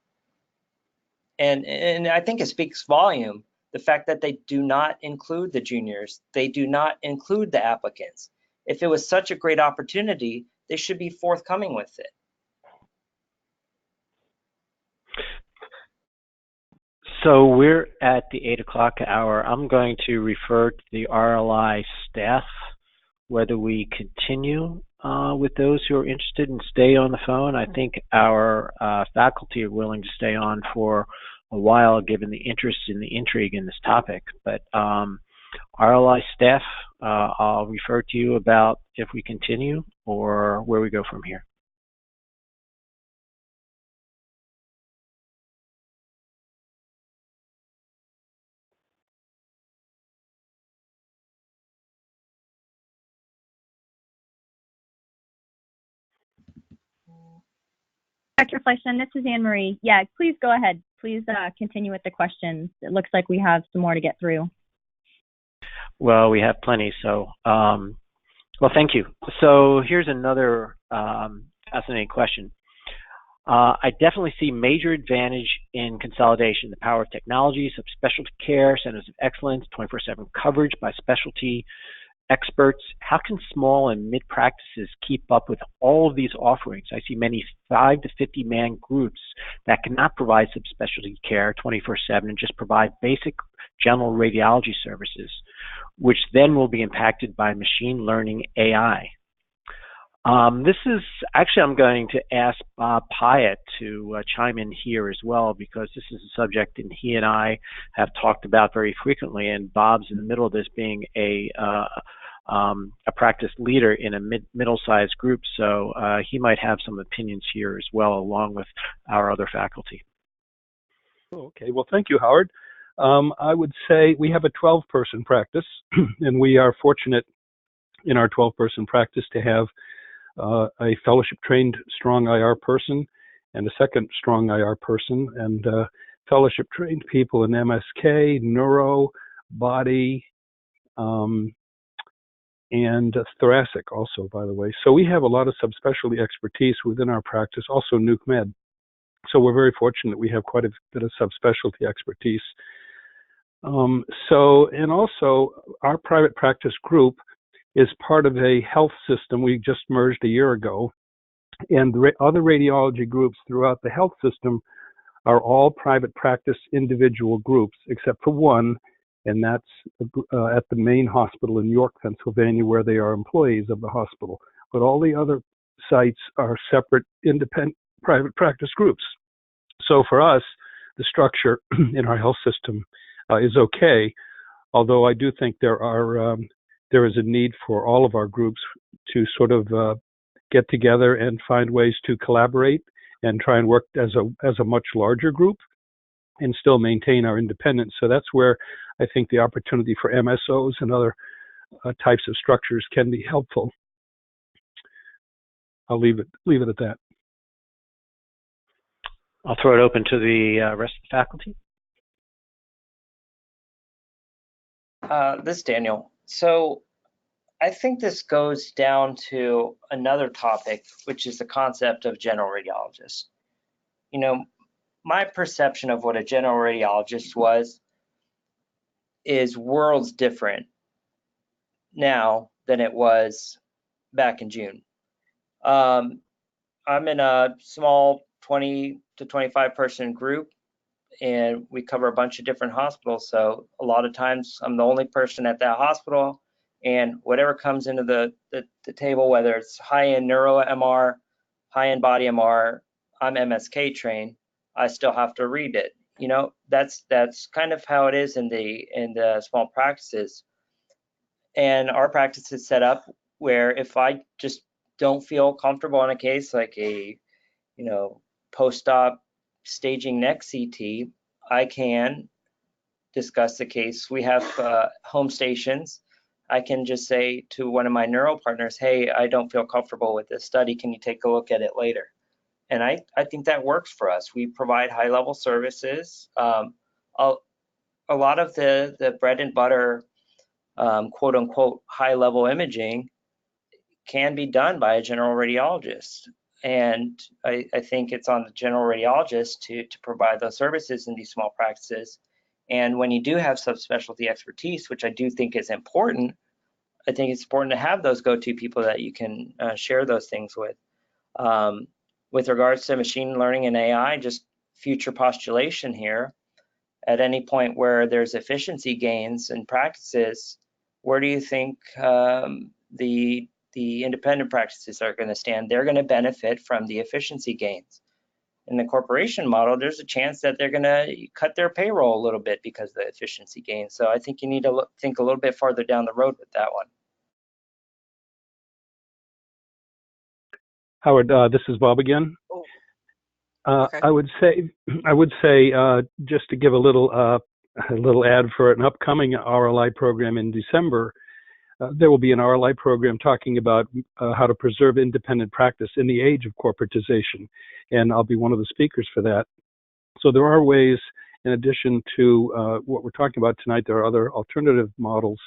And I think it speaks volume, the fact that they do not include the juniors, they do not include the applicants. If it was such a great opportunity, they should be forthcoming with it. So we're at the 8 o'clock hour. I'm going to refer to the RLI staff, whether we continue with those who are interested and stay on the phone. I think our faculty are willing to stay on for a while, given the interest and the intrigue in this topic. But RLI staff, I'll refer to you about if we continue or where we go from here. Dr. Fleischman, this is Anne Marie. Yeah, please go ahead. Please continue with the questions. It looks like we have some more to get through. Well, we have plenty. So, well, thank you. So here's another fascinating question. I definitely see major advantage in consolidation, the power of technology, subspecialty care, centers of excellence, 24/7 coverage by specialty experts. How can small and mid practices keep up with all of these offerings? I see many 5 to 50 man groups that cannot provide subspecialty care 24/7 and just provide basic general radiology services, which then will be impacted by machine learning AI. This is actually, I'm going to ask Bob Pyatt to chime in here as well, because this is a subject that he and I have talked about very frequently, and Bob's in the middle of this, being a practice leader in a middle-sized group, so he might have some opinions here as well, along with our other faculty. Okay, well, thank you, Howard. I would say we have a 12-person practice, and we are fortunate in our 12-person practice to have a fellowship-trained strong IR person and a second strong IR person, and fellowship-trained people in MSK, neuro, body, and thoracic also, by the way. So we have a lot of subspecialty expertise within our practice, also nuke med. So we're very fortunate we have quite a bit of subspecialty expertise. And also our private practice group is part of a health system we just merged a year ago. And the other radiology groups throughout the health system are all private practice individual groups, except for one, and that's at the main hospital in York, Pennsylvania, where they are employees of the hospital. But all the other sites are separate, independent private practice groups. So for us, the structure in our health system is okay, although I do think there is a need for all of our groups to sort of get together and find ways to collaborate and try and work as a much larger group and still maintain our independence. So that's where I think the opportunity for MSOs and other types of structures can be helpful. I'll leave it at that. I'll throw it open to the rest of the faculty. This is Daniel. So I think this goes down to another topic, which is the concept of general radiologist. You know, my perception of what a general radiologist was is worlds different now than it was back in June. I'm in a small 20 to 25 person group, and we cover a bunch of different hospitals. So a lot of times I'm the only person at that hospital, and whatever comes into the table, whether it's high-end neuro MR, high-end body MR, I'm MSK trained, I still have to read it. You know, that's kind of how it is in the small practices. And our practice is set up where if I just don't feel comfortable on a case like a, you know, post-op staging neck CT, I can discuss the case. We have home stations. I can just say to one of my neuro partners, hey, I don't feel comfortable with this study. Can you take a look at it later? And I think that works for us. We provide high-level services. A lot of the bread and butter, quote unquote, high-level imaging can be done by a general radiologist. And I think it's on the general radiologist to provide those services in these small practices. And when you do have subspecialty expertise, which I do think is important, I think it's important to have those go-to people that you can share those things with. With regards to machine learning and AI, just future postulation here, at any point where there's efficiency gains in practices, where do you think the independent practices are going to stand? They're going to benefit from the efficiency gains. In the corporation model, there's a chance that they're going to cut their payroll a little bit because of the efficiency gains. So I think you need to think a little bit farther down the road with that one. Howard, this is Bob again. Okay. I would say, just to give a little ad for an upcoming RLI program in December. There will be an RLI program talking about how to preserve independent practice in the age of corporatization, and I'll be one of the speakers for that. So there are ways, in addition to what we're talking about tonight, there are other alternative models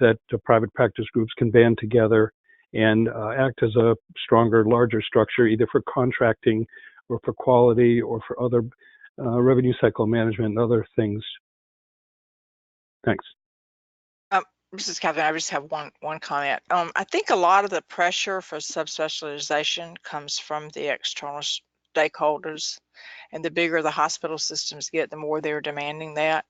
that private practice groups can band together and act as a stronger, larger structure, either for contracting or for quality or for other revenue cycle management and other things. Thanks. This is Catherine. I just have one comment. I think a lot of the pressure for subspecialization comes from the external stakeholders, and the bigger the hospital systems get, the more they're demanding that.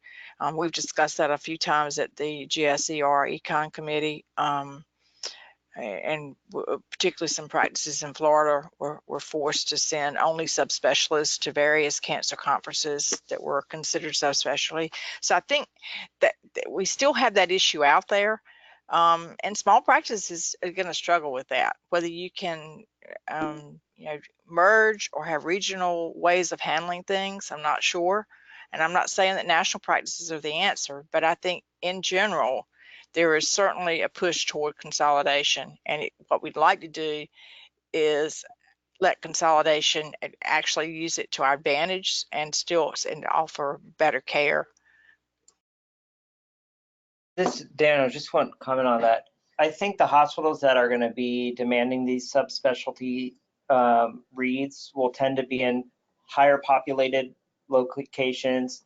We've discussed that a few times at the GSER Econ Committee, and particularly some practices in Florida were forced to send only subspecialists to various cancer conferences that were considered subspecialty. So I think that we still have that issue out there, and small practices are going to struggle with that. Whether you can, merge or have regional ways of handling things, I'm not sure. And I'm not saying that national practices are the answer, but I think in general, there is certainly a push toward consolidation, and what we'd like to do is let consolidation actually use it to our advantage and offer better care. Dan, I just want to comment on that. I think the hospitals that are going to be demanding these subspecialty reads will tend to be in higher populated locations,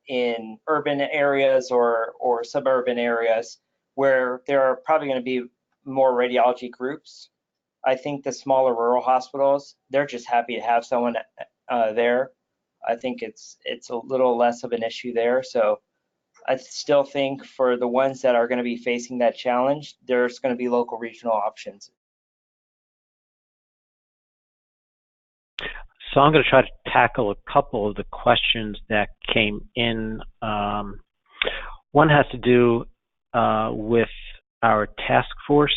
in urban areas or suburban areas where there are probably going to be more radiology groups. I think the smaller rural hospitals, they're just happy to have someone there. I think it's a little less of an issue there. So I still think for the ones that are going to be facing that challenge, there's going to be local regional options. So I'm going to try to tackle a couple of the questions that came in. One has to do with our task force.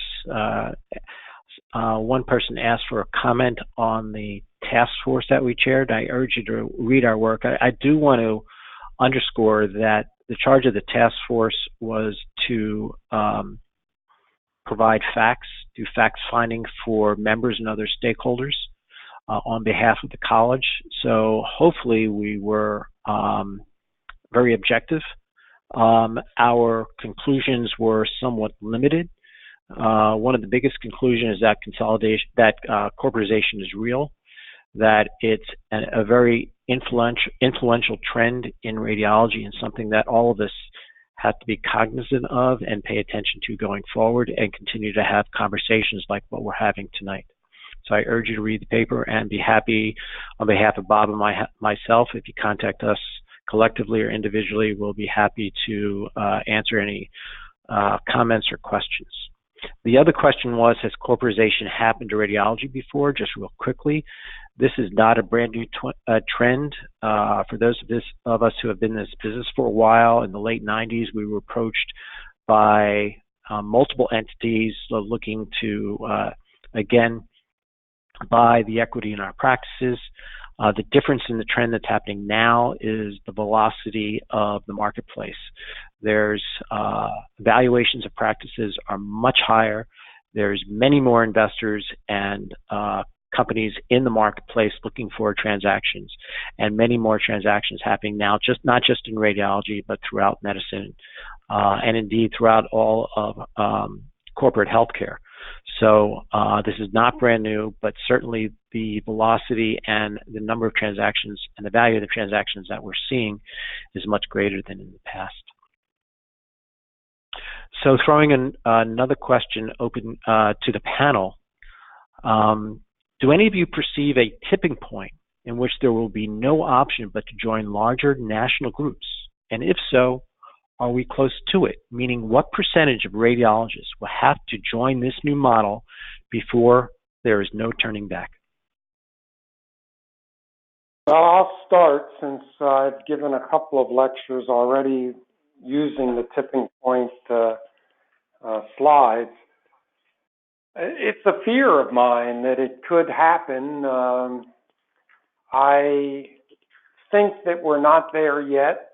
One person asked for a comment on the task force that we chaired. I urge you to read our work. I do want to underscore that the charge of the task force was to provide facts, do fact finding for members and other stakeholders on behalf of the college. So hopefully we were very objective. Our conclusions were somewhat limited. One of the biggest conclusions is that corporatization is real, that it's a very influential trend in radiology and something that all of us have to be cognizant of and pay attention to going forward and continue to have conversations like what we're having tonight. So I urge you to read the paper and be happy on behalf of Bob and myself. If you contact us collectively or individually, we'll be happy to answer any comments or questions. The other question was, has corporatization happened to radiology before? Just real quickly, this is not a brand new trend. For those of us who have been in this business for a while, in the late 90s, we were approached by multiple entities looking to, again, buy the equity in our practices. The difference in the trend that's happening now is the velocity of the marketplace. There's valuations of practices are much higher. There's many more investors and companies in the marketplace looking for transactions, and many more transactions happening now, not just in radiology, but throughout medicine, and indeed throughout all of corporate healthcare. So this is not brand new, but certainly the velocity and the number of transactions and the value of the transactions that we're seeing is much greater than in the past. So throwing in another question open to the panel, do any of you perceive a tipping point in which there will be no option but to join larger national groups? And if so, are we close to it? Meaning, what percentage of radiologists will have to join this new model before there is no turning back? Well, I'll start, since I've given a couple of lectures already using the tipping point slides. It's a fear of mine that it could happen. I think that we're not there yet.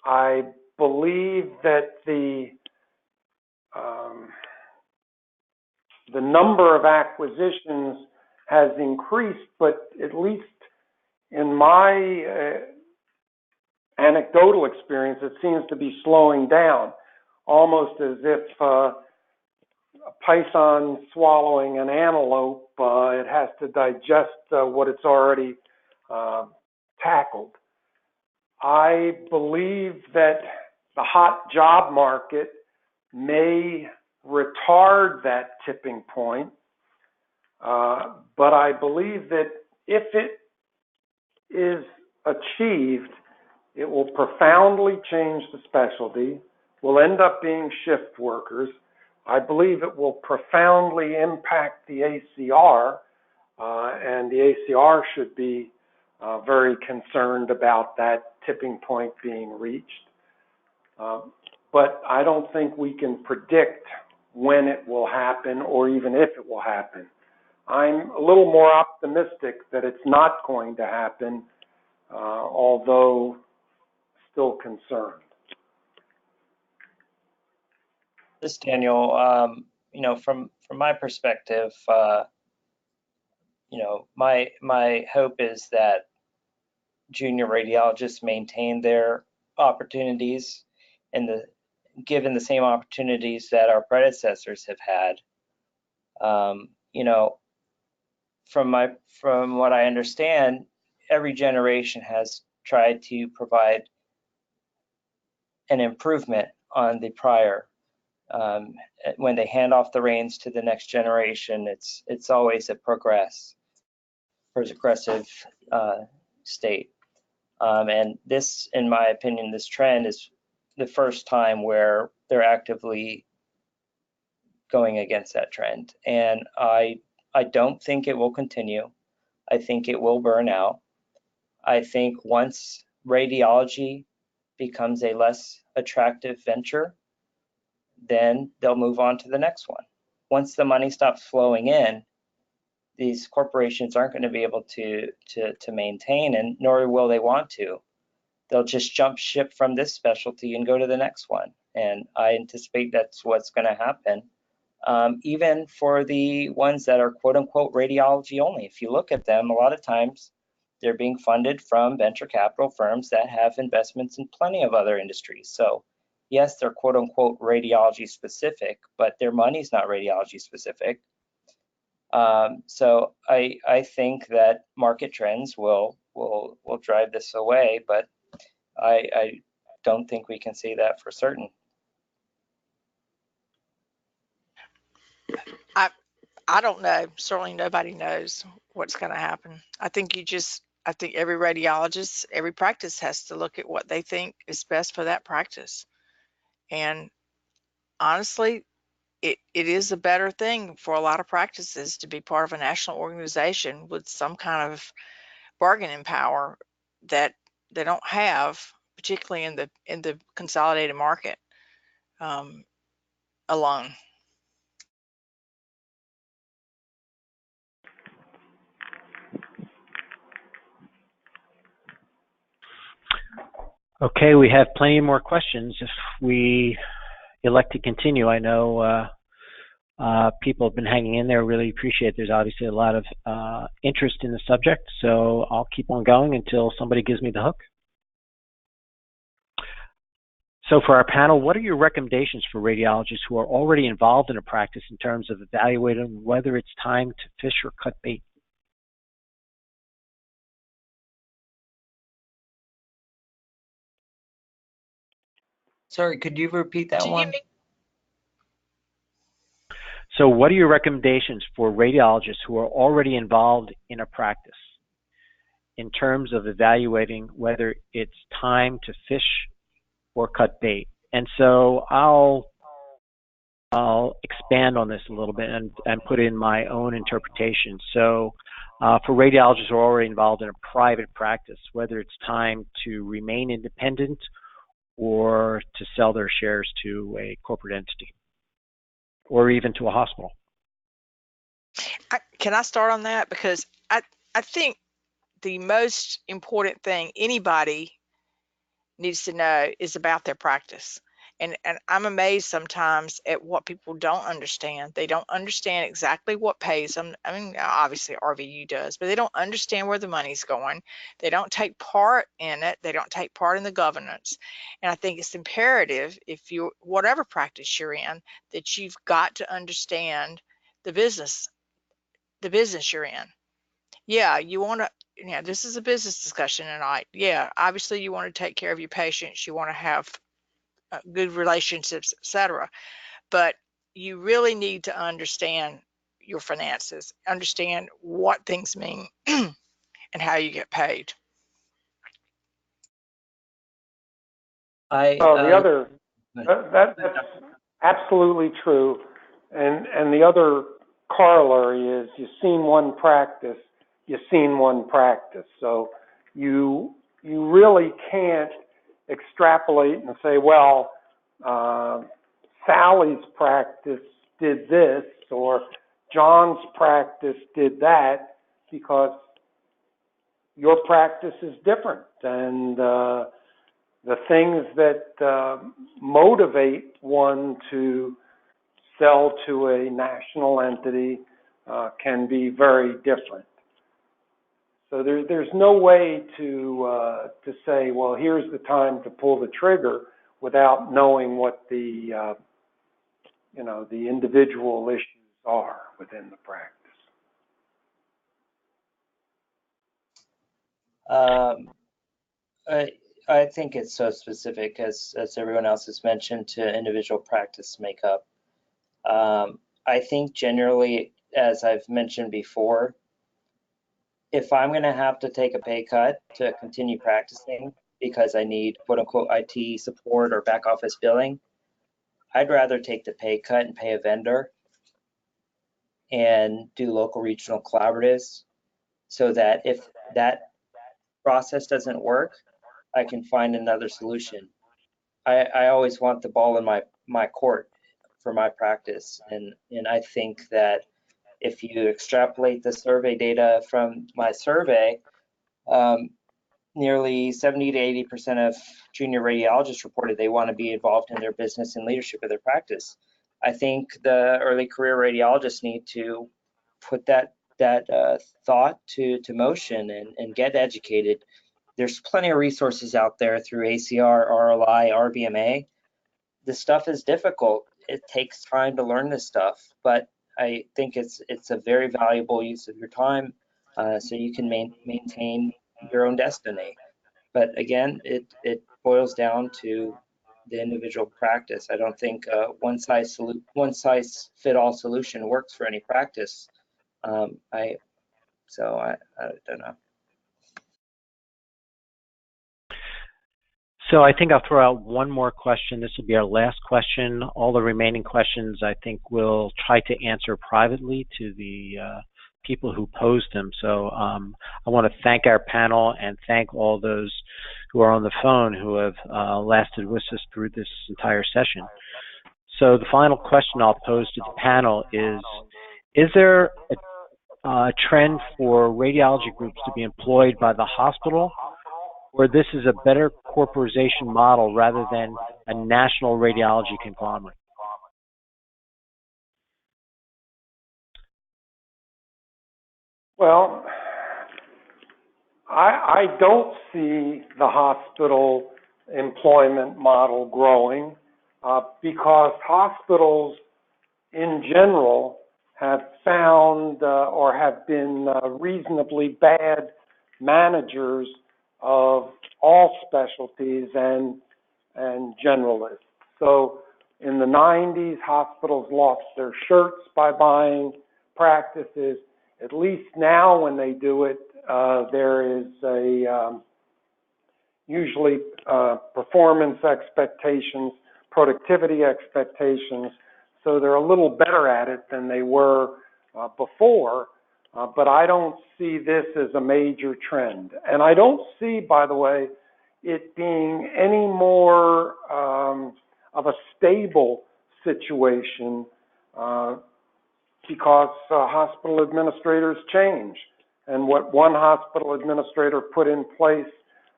I believe that the number of acquisitions has increased, but at least in my anecdotal experience, it seems to be slowing down, almost as if a python swallowing an antelope, it has to digest what it's already tackled. I believe that the hot job market may retard that tipping point, but I believe that if it is achieved, it will profoundly change the specialty, will end up being shift workers. I believe it will profoundly impact the ACR, and the ACR should be very concerned about that tipping point being reached. But I don't think we can predict when it will happen or even if it will happen. I'm a little more optimistic that it's not going to happen, although still concerned. This Daniel, from my perspective, my hope is that junior radiologists maintain their opportunities and given the same opportunities that our predecessors have had. From what I understand, every generation has tried to provide an improvement on the prior. When they hand off the reins to the next generation, it's always a progressive state. And this, in my opinion, this trend is the first time where they're actively going against that trend. And I don't think it will continue. I think it will burn out. I think once radiology becomes a less attractive venture, then they'll move on to the next one. Once the money stops flowing in, these corporations aren't going to be able to maintain, and nor will they want to. They'll just jump ship from this specialty and go to the next one. And I anticipate that's what's going to happen. Even for the ones that are quote unquote radiology only. If you look at them, a lot of times they're being funded from venture capital firms that have investments in plenty of other industries. So yes, they're quote unquote radiology specific, but their money's not radiology specific. So I think that market trends will drive this away, but I don't think we can say that for certain. I don't know. Certainly nobody knows what's going to happen. I think every radiologist, every practice has to look at what they think is best for that practice. And honestly, it is a better thing for a lot of practices to be part of a national organization with some kind of bargaining power that they don't have, particularly in the consolidated market alone. Okay, we have plenty more questions. If we elect to continue, I know people have been hanging in there. Really appreciate it. There's obviously a lot of interest in the subject, so I'll keep on going until somebody gives me the hook. So for our panel, what are your recommendations for radiologists who are already involved in a practice in terms of evaluating whether it's time to fish or cut bait? Sorry, could you repeat that one? So what are your recommendations for radiologists who are already involved in a practice in terms of evaluating whether it's time to fish or cut bait? And so I'll expand on this a little bit and put in my own interpretation. So for radiologists who are already involved in a private practice, whether it's time to remain independent or to sell their shares to a corporate entity or even to a hospital. Can I start on that? Because I think the most important thing anybody needs to know is about their practice. And I'm amazed sometimes at what people don't understand. They don't understand exactly what pays them. I mean, obviously RVU does, but they don't understand where the money's going. They don't take part in it. They don't take part in the governance. And I think it's imperative, if you, whatever practice you're in, that you've got to understand the business you're in. Yeah, you want to, this is a business discussion tonight. Yeah, obviously you want to take care of your patients. You want to have good relationships, etc. But you really need to understand your finances, understand what things mean and how you get paid. That's absolutely true. And the other corollary is you've seen one practice. So you really can't extrapolate and say, well, Sally's practice did this or John's practice did that, because your practice is different. And the things that motivate one to sell to a national entity can be very different. So there's no way to say, well, here's the time to pull the trigger without knowing what the the individual issues are within the practice. I think it's so specific, as everyone else has mentioned, to individual practice makeup. I think generally, as I've mentioned before, if I'm going to have to take a pay cut to continue practicing because I need quote unquote IT support or back office billing, I'd rather take the pay cut and pay a vendor and do local regional collaboratives, so that if that process doesn't work, I can find another solution. I always want the ball in my court for my practice, and I think that if you extrapolate the survey data from my survey, nearly 70 to 80% of junior radiologists reported they want to be involved in their business and leadership of their practice. I think the early career radiologists need to put that thought to motion and get educated. There's plenty of resources out there through ACR, RLI, RBMA this stuff is difficult. It takes time to learn this stuff, but I think it's a very valuable use of your time, so you can maintain your own destiny. But again, it boils down to the individual practice. I don't think one size fit all solution works for any practice. I don't know. So I think I'll throw out one more question. This will be our last question. All the remaining questions I think we'll try to answer privately to the people who posed them. So I want to thank our panel and thank all those who are on the phone who have lasted with us through this entire session. So the final question I'll pose to the panel is there a trend for radiology groups to be employed by the hospital, or this is a better corporatization model rather than a national radiology conglomerate? Well, I don't see the hospital employment model growing because hospitals in general have found or have been reasonably bad managers of all specialties and generalists. So in the 90s, hospitals lost their shirts by buying practices. At least now when they do it, there is usually performance expectations, productivity expectations, so they're a little better at it than they were before. But I don't see this as a major trend. And I don't see, by the way, it being any more of a stable situation because hospital administrators change. And what one hospital administrator put in place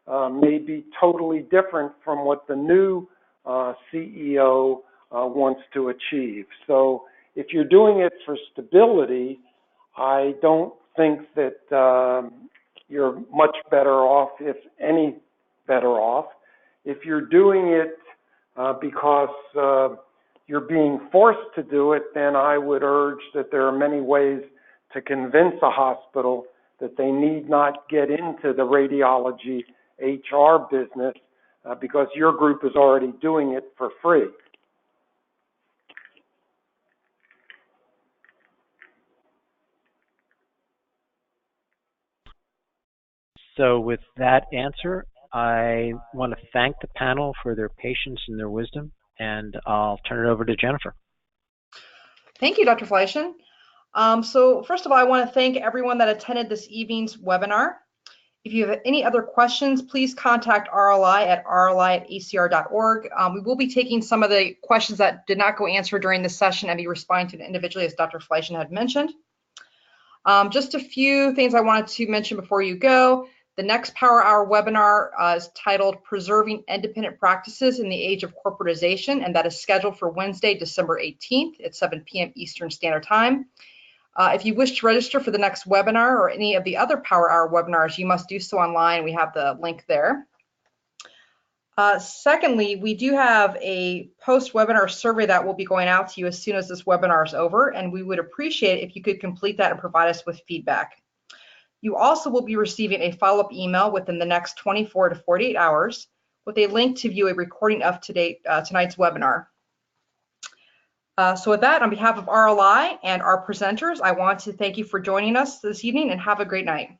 may be totally different from what the new CEO wants to achieve. So if you're doing it for stability, I don't think that you're much better off, if any better off. If you're doing it because you're being forced to do it, then I would urge that there are many ways to convince a hospital that they need not get into the radiology HR business because your group is already doing it for free. So with that answer, I want to thank the panel for their patience and their wisdom, and I'll turn it over to Jennifer. Thank you, Dr. Fleishan. So first of all, I want to thank everyone that attended this evening's webinar. If you have any other questions, please contact RLI at rli@acr.org. We will be taking some of the questions that did not go answered during this session and be responding to them individually, as Dr. Fleishan had mentioned. Just a few things I wanted to mention before you go. The next Power Hour webinar is titled Preserving Independent Practices in the Age of Corporatization, and that is scheduled for Wednesday, December 18th at 7 p.m. Eastern Standard Time. If you wish to register for the next webinar or any of the other Power Hour webinars, you must do so online. We have the link there. Secondly, we do have a post-webinar survey that will be going out to you as soon as this webinar is over, and we would appreciate it if you could complete that and provide us with feedback. You also will be receiving a follow-up email within the next 24 to 48 hours with a link to view a recording of tonight's webinar. So with that, on behalf of RLI and our presenters, I want to thank you for joining us this evening and have a great night.